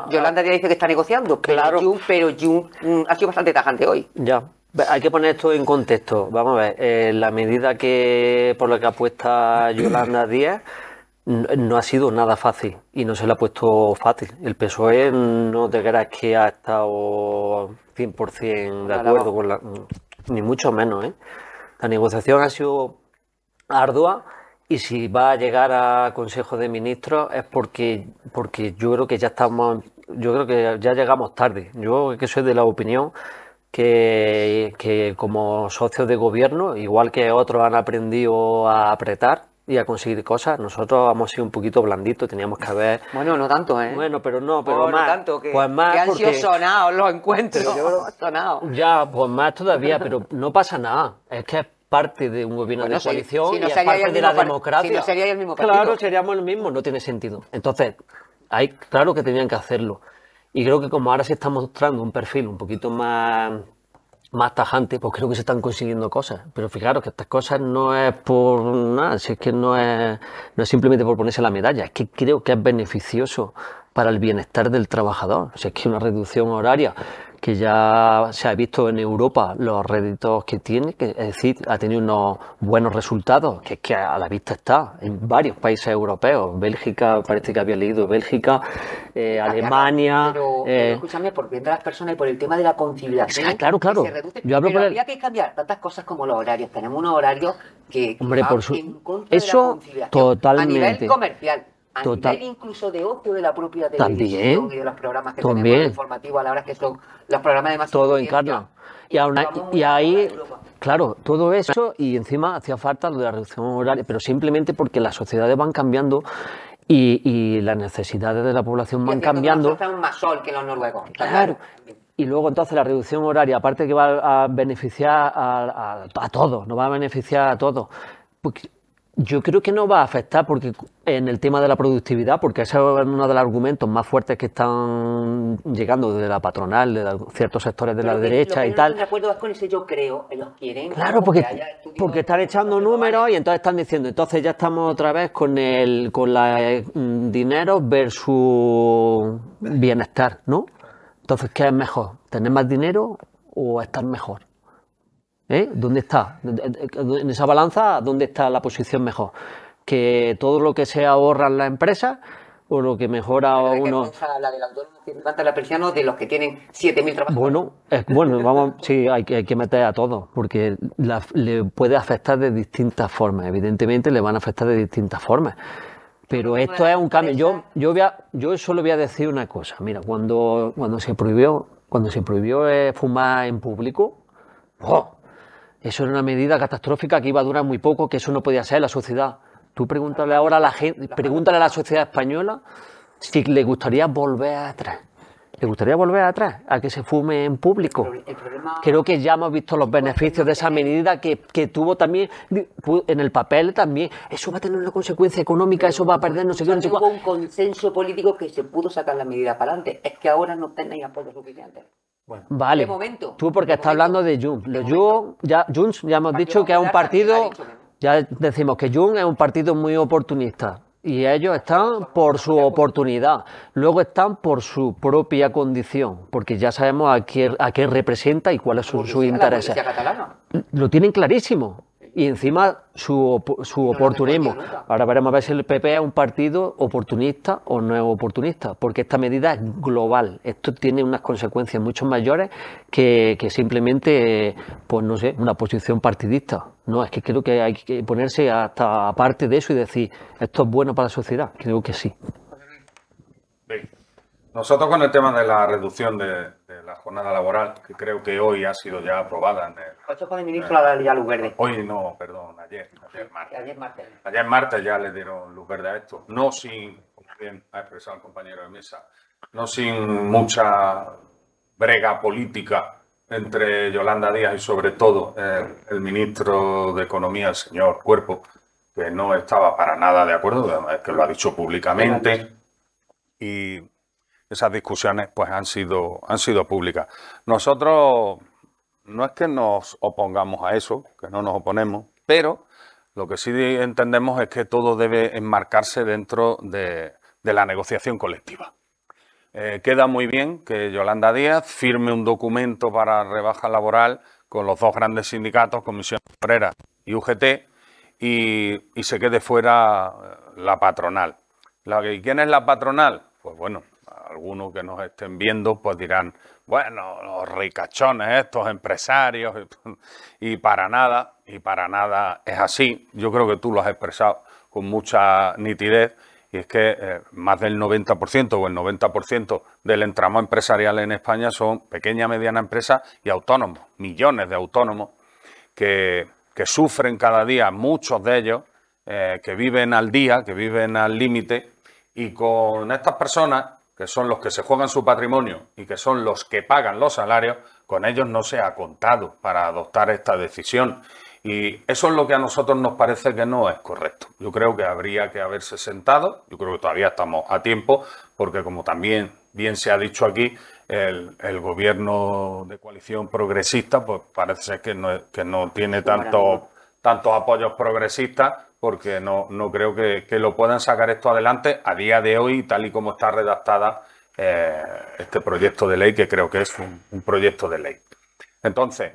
Yolanda ya dice que está negociando, claro. pero Junts ha sido bastante tajante hoy. Ya. Hay que poner esto en contexto. Vamos a ver, la medida por la que apuesta Yolanda Díaz no ha sido nada fácil y no se le ha puesto fácil. El PSOE no te creas que ha estado 100% de acuerdo con ni mucho menos, ¿eh? La negociación ha sido ardua y si va a llegar a Consejo de Ministros es porque yo creo que ya llegamos tarde. Yo que soy de la opinión que como socios de gobierno, igual que otros han aprendido a apretar y a conseguir cosas, nosotros hemos sido un poquito blanditos, teníamos que haber... Bueno, no tanto, ¿eh? Bueno, pero más. No tanto, pues más que han sido sonados los encuentros. Sonados. Ya, pues más todavía, pero no pasa nada. Es que es parte de un gobierno de coalición y es parte de la democracia. Si no sería el mismo partido. Claro, seríamos el mismo, no tiene sentido. Entonces, claro que tenían que hacerlo. Y creo que como ahora se está mostrando un perfil un poquito más tajante, pues creo que se están consiguiendo cosas. Pero fijaros que estas cosas no es por nada, si es que no es simplemente por ponerse la medalla, es que creo que es beneficioso para el bienestar del trabajador. O sea, es que una reducción horaria que ya se ha visto en Europa los réditos que tiene, es decir, ha tenido unos buenos resultados, que es que a la vista está en varios países europeos. Bélgica, parece que había leído Bélgica, Alemania... Pero escúchame, por bien de las personas y por el tema de la conciliación... Claro. Yo hablo habría que cambiar tantas cosas como los horarios. Tenemos unos horarios que Hombre, van en contra de la conciliación. Totalmente. A nivel comercial. A nivel incluso de ocio de la propia televisión y de los programas que tenemos informativos a la hora que son los programas de más todo encarna. Y ahí, claro, todo eso y encima hacía falta lo de la reducción horaria, pero simplemente porque las sociedades van cambiando y las necesidades de la población van cambiando. Un más sol que los noruegos. Claro. y luego entonces la reducción horaria, aparte que va a beneficiar a todos, nos va a beneficiar a todos, pues yo creo que no va a afectar porque en el tema de la productividad, porque ese es uno de los argumentos más fuertes que están llegando desde la patronal, de ciertos sectores de la derecha y tal. De acuerdo es con ese yo creo, ellos quieren. Claro, porque están echando números y entonces están diciendo, entonces ya estamos otra vez con dinero versus bienestar, ¿no? Entonces, ¿qué es mejor? ¿Tener más dinero o estar mejor? ¿Dónde está? En esa balanza, ¿dónde está la posición mejor? ¿Que todo lo que se ahorra en la empresa o lo que mejora uno? La del autónomo que levanta la persiana de los que tienen 7.000 trabajadores. Bueno, vamos, sí, hay que meter a todos, porque le puede afectar de distintas formas. Evidentemente le van a afectar de distintas formas. Pero esto es un cambio. Yo solo voy a decir una cosa. Mira, cuando se prohibió fumar en público, ¡oh! Eso era una medida catastrófica que iba a durar muy poco, que eso no podía ser en la sociedad. Tú pregúntale ahora a la gente, pregúntale a la sociedad española si le gustaría volver atrás. ¿Le gustaría volver atrás a que se fume en público? Creo que ya hemos visto los beneficios de esa medida que tuvo también en el papel también. Eso va a tener una consecuencia económica, eso va a perder no sé qué. Hubo un consenso político que se pudo sacar la medida para adelante. Es que ahora no tenéis apoyo suficiente. Bueno, vale, momento, tú porque estás hablando de Junts. Junts ya hemos dicho que es un partido, ya decimos que Junts es un partido muy oportunista y ellos están por su oportunidad, luego están por su propia condición, porque ya sabemos a qué representa y cuáles son sus intereses. Lo tienen clarísimo. Y encima su oportunismo. Ahora veremos a ver si el PP es un partido oportunista o no es oportunista, porque esta medida es global. Esto tiene unas consecuencias mucho mayores que simplemente, pues no sé, una posición partidista. No, es que creo que hay que ponerse hasta aparte de eso y decir, esto es bueno para la sociedad. Creo que sí. Bien. Nosotros con el tema de la reducción de la jornada laboral, que creo que hoy ha sido ya aprobada en el Consejo de Ministros ha dado ya luz verde. Hoy no, perdón, ayer martes. Ayer martes ya le dieron luz verde a esto. No sin, como bien ha expresado el compañero de mesa, no sin mucha brega política entre Yolanda Díaz y sobre todo el ministro de Economía, el señor Cuerpo, que no estaba para nada de acuerdo, además que lo ha dicho públicamente. Y esas discusiones pues han sido públicas. Nosotros no es que nos opongamos a eso, que no nos oponemos, pero lo que sí entendemos es que todo debe enmarcarse dentro de la negociación colectiva. Queda muy bien que Yolanda Díaz firme un documento para rebaja laboral con los dos grandes sindicatos, Comisión Obrera y UGT, y se quede fuera la patronal. ¿Y quién es la patronal? Pues bueno, algunos que nos estén viendo pues dirán, bueno, los ricachones estos, empresarios, y para nada es así. Yo creo que tú lo has expresado con mucha nitidez, y es que más del 90% o el 90% del entramado empresarial en España son pequeña, mediana empresa y autónomos, millones de autónomos que sufren cada día, muchos de ellos, que viven al día, que viven al límite, y con estas personas, que son los que se juegan su patrimonio y que son los que pagan los salarios, con ellos no se ha contado para adoptar esta decisión. Y eso es lo que a nosotros nos parece que no es correcto. Yo creo que habría que haberse sentado, yo creo que todavía estamos a tiempo, porque como también bien se ha dicho aquí, el gobierno de coalición progresista pues parece ser que no tiene tantos apoyos progresistas, porque no creo que lo puedan sacar esto adelante a día de hoy, tal y como está redactada este proyecto de ley, que creo que es un proyecto de ley. Entonces,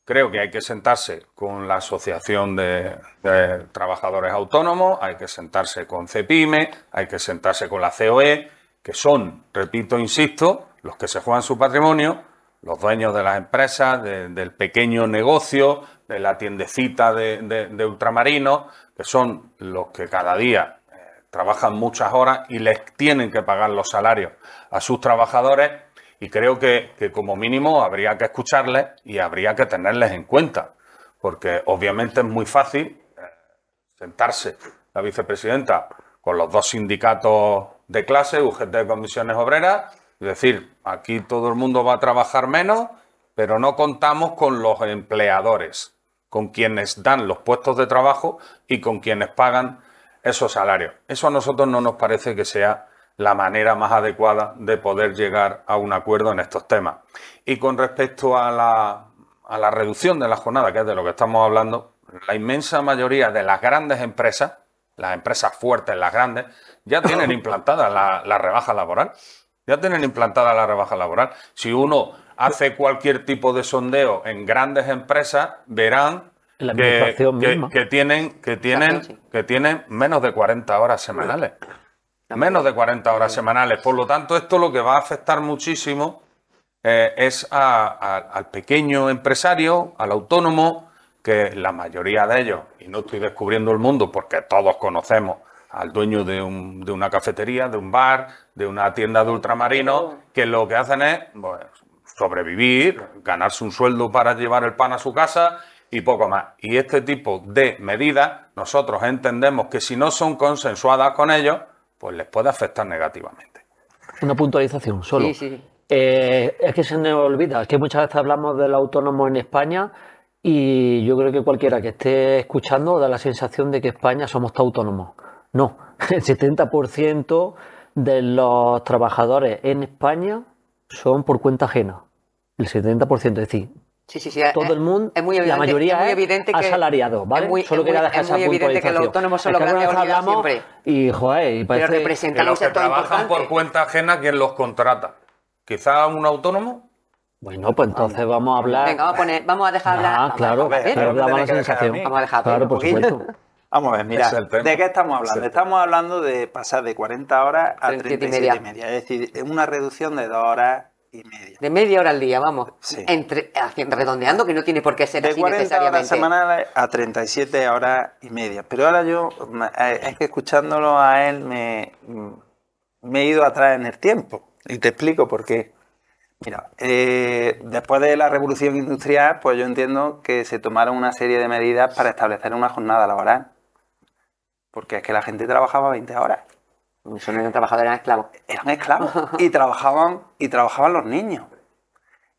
creo que hay que sentarse con la Asociación de Trabajadores Autónomos, hay que sentarse con CEPIME, hay que sentarse con la COE, que son, repito, insisto, los que se juegan su patrimonio, los dueños de las empresas, del pequeño negocio, de la tiendecita de ultramarinos, que son los que cada día trabajan muchas horas y les tienen que pagar los salarios a sus trabajadores, y creo que como mínimo habría que escucharles y habría que tenerles en cuenta, porque obviamente es muy fácil sentarse la vicepresidenta con los dos sindicatos de clase, UGT y Comisiones Obreras, Es decir, aquí todo el mundo va a trabajar menos, pero no contamos con los empleadores, con quienes dan los puestos de trabajo y con quienes pagan esos salarios. Eso a nosotros no nos parece que sea la manera más adecuada de poder llegar a un acuerdo en estos temas. Y con respecto a la reducción de la jornada, que es de lo que estamos hablando, la inmensa mayoría de las grandes empresas, las empresas fuertes, las grandes, ya tienen implantada la rebaja laboral. Ya tienen implantada la rebaja laboral. Si uno hace cualquier tipo de sondeo en grandes empresas, verán La administración misma. que tienen menos de 40 horas semanales. Menos de 40 horas semanales. Por lo tanto, esto lo que va a afectar muchísimo es al pequeño empresario, al autónomo, que la mayoría de ellos, y no estoy descubriendo el mundo porque todos conocemos al dueño de una cafetería, de un bar, de una tienda de ultramarinos, que lo que hacen es pues, sobrevivir, ganarse un sueldo para llevar el pan a su casa y poco más. Y este tipo de medidas, nosotros entendemos que si no son consensuadas con ellos, pues les puede afectar negativamente. Una puntualización solo. Sí, sí. Es que se nos olvida, es que muchas veces hablamos del autónomo en España y yo creo que cualquiera que esté escuchando da la sensación de que España somos todos autónomos. No, el 70% de los trabajadores en España son por cuenta ajena. El 70%, es decir, Sí, todo el mundo, es muy evidente, la mayoría es muy evidente que asalariado, ¿vale? Solo quería dejar esa evidente que los autónomos son los grandes olvidados siempre. Y, joder, y parece Pero representan Que un los que sector trabajan importante. por cuenta ajena, ¿quién los contrata? ¿Quizá un autónomo? Bueno, pues entonces vamos a hablar... Venga, vamos a dejar hablar. Ah, claro, ver, pero pero me daba la tenéis que dejar a sensación. mí. Vamos a dejar Claro, un por poquillo. supuesto. Vamos a ver, mira, Es el tema. ¿de qué estamos hablando? Es el tema. Estamos hablando de pasar de 40 horas a 37 y 37 y media. Es decir, una reducción de 2 horas y media. De media hora al día, vamos. Sí. Redondeando, que no tiene por qué ser De así 40 horas necesariamente. semanales a 37 horas y media. Pero ahora yo, es que escuchándolo a él, me he ido atrás en el tiempo. Y te explico por qué. Mira, después de la revolución industrial, pues yo entiendo que se tomaron una serie de medidas para establecer una jornada laboral. Porque es que la gente trabajaba 20 horas. Eso no eran trabajadores, eran esclavos. Eran esclavos y trabajaban los niños.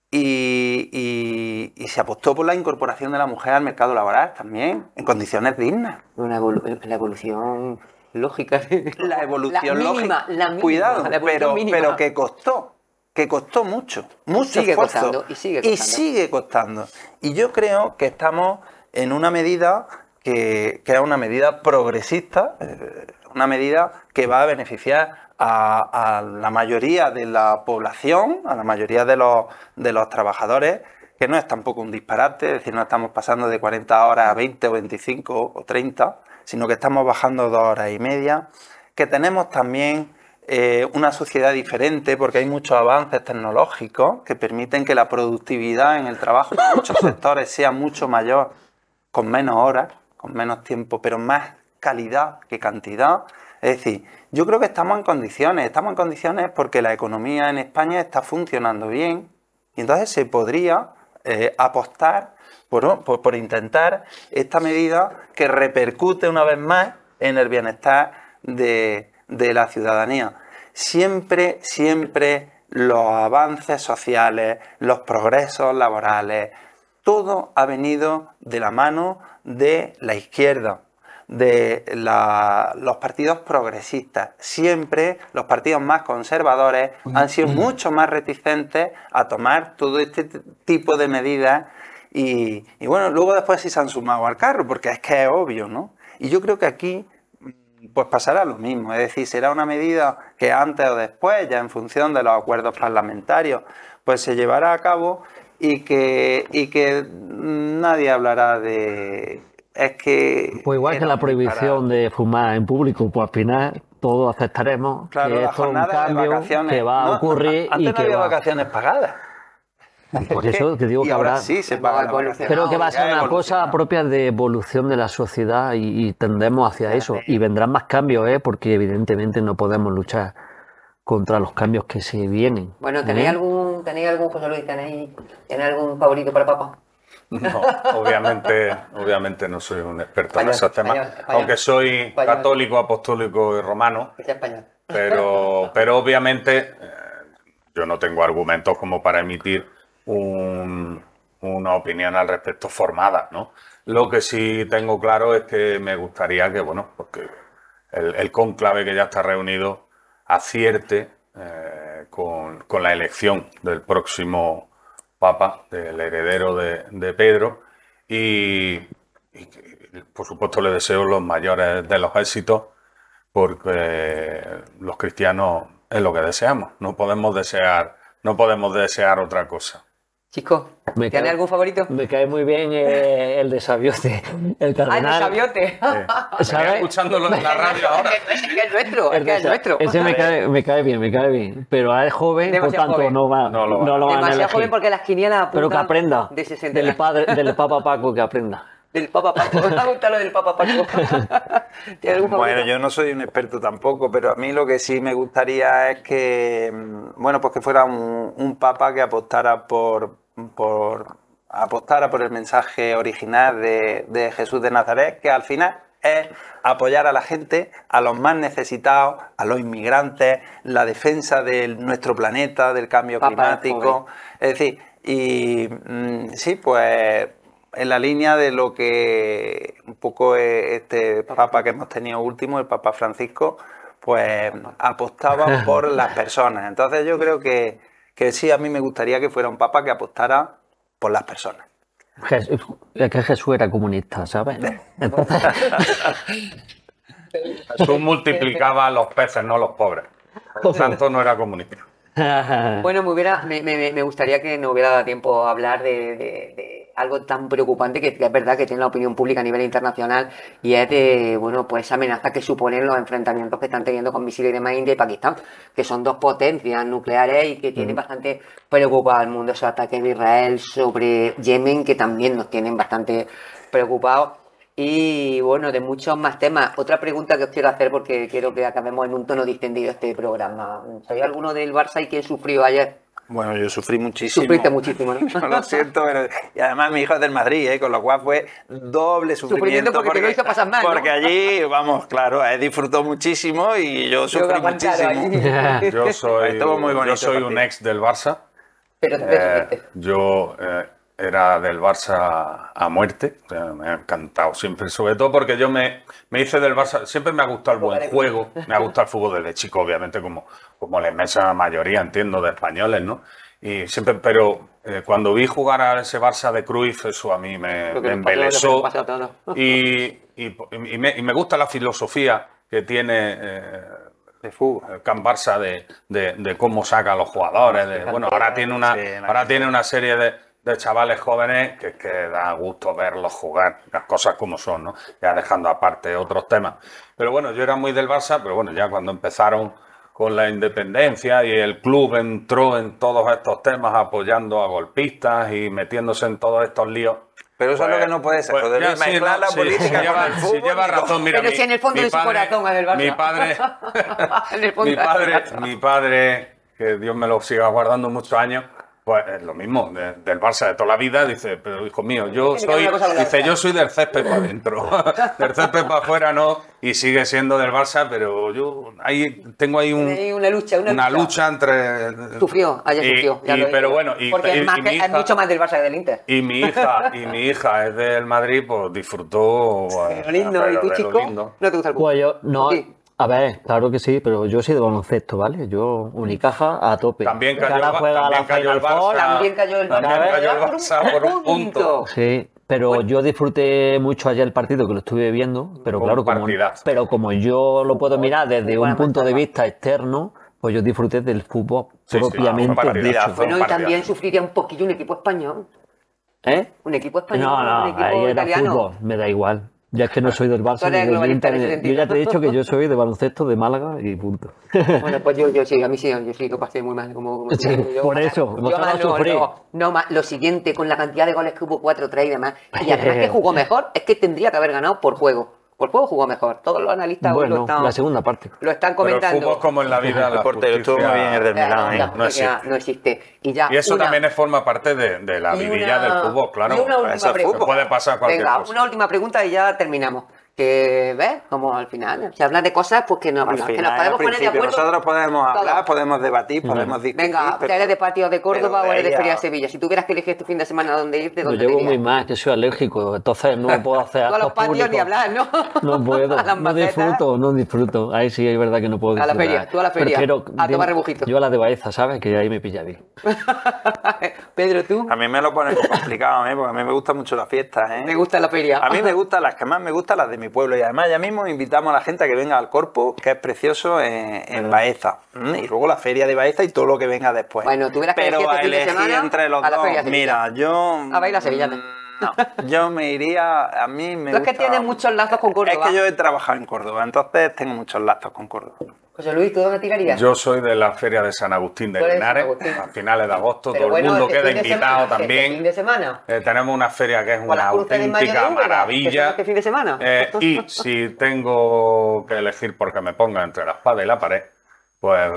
Y se apostó por la incorporación de la mujer al mercado laboral también, en condiciones dignas. La evolución lógica. La evolución mínima, lógica. la mínima, Cuidado, la evolución mínima. pero que costó mucho Sigue esfuerzo. costando, y sigue costando. Y yo creo que estamos en una medida que es una medida progresista, una medida que va a beneficiar a la mayoría de la población, a la mayoría de los trabajadores, que no es tampoco un disparate, es decir, no estamos pasando de 40 horas a 20 o 25 o 30, sino que estamos bajando 2 horas y media, que tenemos también una sociedad diferente porque hay muchos avances tecnológicos que permiten que la productividad en el trabajo en muchos sectores sea mucho mayor, con menos horas, con menos tiempo, pero más calidad que cantidad. Es decir, yo creo que estamos en condiciones porque la economía en España está funcionando bien y entonces se podría apostar por intentar esta medida que repercute una vez más en el bienestar de la ciudadanía. Siempre los avances sociales, los progresos laborales, todo ha venido de la mano de la izquierda, de los partidos progresistas. Siempre los partidos más conservadores han sido mucho más reticentes a tomar todo este tipo de medidas y bueno, luego después sí se han sumado al carro, porque es que es obvio, ¿no? Y yo creo que aquí pues pasará lo mismo, es decir, será una medida que antes o después, ya en función de los acuerdos parlamentarios, pues se llevará a cabo y que nadie hablará de... Es que... Pues igual que la prohibición de fumar en público, pues al final todos aceptaremos Claro, que la esto es un jornada de cambio vacaciones. que va a ocurrir antes y no que había va... vacaciones pagadas. Por eso te digo Y que ahora habrá... sí se pagan las vacaciones. Creo que va a ser Ya una cosa evoluciona. propia de evolución de la sociedad y tendemos hacia eso. Y vendrán más cambios, porque evidentemente no podemos luchar contra los cambios que se vienen. Bueno, ¿tenéis algún, José Luis, tenéis algún favorito para papá? No, obviamente no soy un experto en Español, esos temas, español. aunque soy Español. católico, apostólico y romano, Que sea español. pero obviamente yo no tengo argumentos como para emitir una opinión al respecto formada, ¿no? Lo que sí tengo claro es que me gustaría que, bueno, porque el cónclave que ya está reunido acierte con la elección del próximo Papa, del heredero de Pedro, y por supuesto le deseo los mayores de los éxitos, porque los cristianos es lo que deseamos, no podemos desear otra cosa. Chicos, ¿tienes algún favorito? Me cae muy bien el de Sabiote, el cardenal. Ah, el de Sabiote. Venía escuchándolo en la radio ahora. Es que es nuestro, es que es nuestro. Ese me cae bien. Pero es joven, Demasiado por tanto joven. no lo van a Demasiado elegir. joven porque las quinielas apuntan Pero que aprenda. de 60. Del Papa Paco, que aprenda. Del Papa Paco. Me gusta lo del Papa Paco. ¿Tienes algún favorito? Bueno, yo no soy un experto tampoco, pero a mí lo que sí me gustaría es que, bueno, pues que fuera un papa que apostara por el mensaje original de Jesús de Nazaret, que al final es apoyar a la gente, a los más necesitados, a los inmigrantes, la defensa de nuestro planeta, del cambio climático. Es decir, y sí, pues en la línea de lo que un poco este Papa que hemos tenido último, el Papa Francisco, pues apostaba por las personas. Entonces yo creo que sí, a mí me gustaría que fuera un Papa que apostara por las personas. Es que Jesús era comunista, ¿sabes? Entonces... Jesús multiplicaba a los peces, no a los pobres. Por lo tanto, no era comunista. Bueno, me gustaría que no hubiera dado tiempo a hablar de algo tan preocupante que es verdad que tiene la opinión pública a nivel internacional, y es de, bueno, pues esa amenaza que suponen los enfrentamientos que están teniendo con misiles de más India y Pakistán, que son dos potencias nucleares y que tienen bastante preocupado al mundo. Esos ataques de Israel sobre Yemen, que también nos tienen bastante preocupados. Y bueno, de muchos más temas. Otra pregunta que os quiero hacer, porque quiero que acabemos en un tono distendido este programa. ¿Sabéis alguno del Barça y quién sufrió ayer? Bueno, yo sufrí muchísimo. Sufriste muchísimo, ¿no? No, lo siento, pero... Y además mi hijo es del Madrid, con lo cual fue doble sufrimiento. Porque te lo hizo pasar mal, ¿no? Porque allí, vamos, claro, él disfrutó muchísimo y yo sufrí muchísimo. Yo soy un ex del Barça. Pero yo era del Barça a muerte, o sea, me ha encantado siempre, sobre todo porque yo me hice del Barça, siempre me ha gustado el buen juego, me ha gustado el fútbol desde chico, obviamente, como la inmensa mayoría, entiendo, de españoles, ¿no? Y siempre, pero cuando vi jugar a ese Barça de Cruyff, eso a mí me embelesó, y me gusta la filosofía que tiene de fútbol, Can Barça, de cómo saca a los jugadores, bueno, ahora tiene una serie de chavales jóvenes que da gusto verlos jugar, las cosas como son, ¿no? Ya dejando aparte otros temas. Pero bueno, yo era muy del Barça, pero bueno, ya cuando empezaron con la independencia y el club entró en todos estos temas apoyando a golpistas y metiéndose en todos estos líos. Pero eso es lo que no puede ser, poder mezclar la política con el fútbol. Si lleva razón, mira, pero si en el fondo de su corazón es del Barça. Mi padre, que Dios me lo siga guardando muchos años, pues es lo mismo, del Barça de toda la vida, dice, pero hijo mío, yo soy del césped para adentro, del césped para afuera no, y sigue siendo del Barça, pero yo tengo ahí una lucha entre... Sufrió, pero bueno, porque es mucho más del Barça que del Inter. Y mi hija es del Madrid, pues disfrutó. Lo lindo, ¿y tú, chico? ¿No te gusta el fútbol? Pues yo, no... Sí. A ver, claro que sí, pero yo soy de baloncesto, ¿vale? Yo, Unicaja a tope. También cayó el Barça. También cayó el Barça por un punto. Sí, pero yo disfruté mucho ayer el partido, que lo estuve viendo, pero claro, como yo lo puedo mirar desde un punto de vista externo, pues yo disfruté del fútbol propiamente dicho. Bueno, y también sufriría un poquillo un equipo español. ¿Eh? Un equipo español, no, un equipo ahí era italiano. fútbol, me da igual. Ya es que no soy del Barça ni del Inter. Yo ya te he dicho que yo soy de baloncesto de Málaga y punto. Bueno, pues yo sí, a mí sí, yo sí lo pasé muy mal. Como sí, yo, por eso, lo siguiente, con la cantidad de goles que hubo, 4-3 y demás. Y además que jugó mejor, es que tendría que haber ganado por juego. Por juego jugó mejor. Todos los analistas la segunda parte. Lo están comentando. Pero el fútbol, como en la vida, el portero estuvo muy bien, el del Milán. No existe. Y eso también forma parte de la vidilla del fútbol, claro. Y una última pregunta. Puede pasar cualquier cosa. Una última pregunta y ya terminamos. Que, ¿ves? Como al final, se habla de cosas pues que, no, Al que final, nos al podemos poner de principio, acuerdo. nosotros podemos hablar, Todo. podemos debatir, podemos discutir. Venga, pero- ¿eres de patio de Córdoba pero o eres de ella- Feria de Sevilla? Si tuvieras que elegir este fin de semana dónde irte, Lo ¿dónde te llevo muy irías? mal, que soy alérgico, entonces no puedo hacer Tú a los actos patios ni públicos. hablar, ¿no? No puedo, A las no macetas. no disfruto. Ahí sí es verdad que no puedo A la disfrutar. feria, tú a la feria, Prefiero a tomar rebujito. Yo a la de Baeza, ¿sabes? Que ahí me pilla bien. Pedro, ¿tú? A mí me lo pone muy complicado, porque a mí me gusta mucho la fiesta, ¿eh? ¿Te gusta la feria? A mí me gustan las que más me gustan, las de mi pueblo. Y además ya mismo invitamos a la gente a que venga al Corpus, que es precioso, en Baeza. Y luego la feria de Baeza y todo lo que venga después. Bueno, tuvieras que Pero elegir este a fin de elegir semana entre los a la dos, feria de Sevilla. mira, yo... A bailar sevillana. No, yo me iría, a mí me Tú es que gusta... tienes muchos lazos con Córdoba. Es que yo he trabajado en Córdoba, entonces tengo muchos lazos con Córdoba. José Luis, ¿tú dónde tirarías? Yo soy de la feria de San Agustín de Tú eres de Linares, San Agustín. a finales de agosto, Pero todo el bueno, mundo este queda fin de invitado semana, este fin también. de semana. Tenemos una feria que es Con una las cruces de mayo de auténtica Úbeda, que son maravilla. este fin de semana. Y si tengo que elegir porque me ponga entre la espada y la pared, pues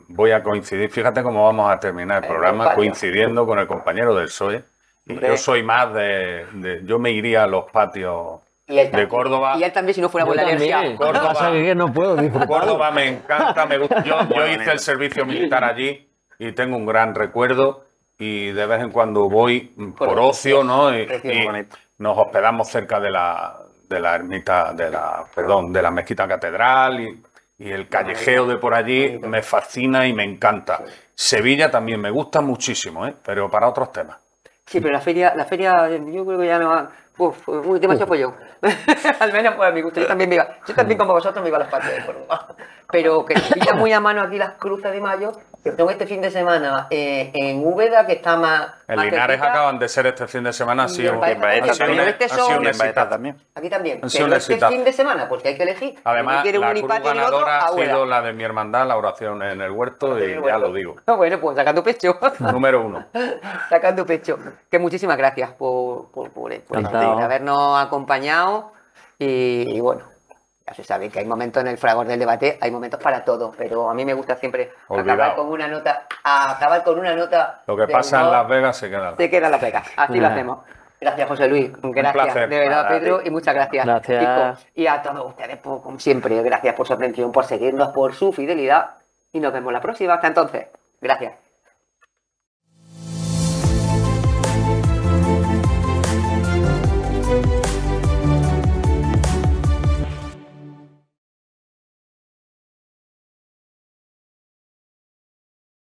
voy a coincidir. Fíjate cómo vamos a terminar el programa, patio. coincidiendo con el compañero del PSOE. Y Hombre. yo soy más yo me iría a los patios Y él de también. Córdoba. Y él también, si no fuera Yo por la también. energía. Lo que pasa es que no puedo disfrutar. Córdoba me encanta, me gusta. Yo hice el servicio militar allí y tengo un gran recuerdo y de vez en cuando voy por ocio, ¿no? Y bonito. nos hospedamos cerca de la ermita, de la mezquita catedral y el callejeo de por allí me fascina y me encanta. Sevilla también me gusta muchísimo, pero para otros temas. Sí, pero la feria, yo creo que ya no va. Uf, muy demasiado follón. Al menos pues a mi gusto. Yo también como vosotros me iba a las partes de Córdoba. Pero que se pilla muy a mano aquí las cruces de mayo, que son este fin de semana en Úbeda, que está más. En más Linares cerquita. acaban de ser este fin de semana, ha Y sido en Baeza también. Pero este ha sido son- un Y en Baeza exitazo. también. Aquí también. Ha sido Pero un este exitazo. fin de semana, pues que hay que elegir. Además, Uno quiere la un cruz unipatio y el otro ganadora a ha Úbeda. sido la de mi hermandad, la oración en el huerto, y ya lo digo. Bueno, pues sacando pecho. Número 1. Sacando pecho. Que muchísimas gracias por Encantado. habernos acompañado. Y bueno, ya se sabe que hay momentos en el fragor del debate, hay momentos para todo, pero a mí me gusta siempre Olvidado. acabar con una nota. Lo que de pasa en humor. Las Vegas se queda. Se queda la pega. Así lo hacemos. Gracias, José Luis. Gracias, placer. de verdad, Nada, Pedro, tío. y muchas gracias. Gracias. chicos. Y a todos ustedes, pues, como siempre, gracias por su atención, por seguirnos, por su fidelidad. Y nos vemos la próxima. Hasta entonces. Gracias.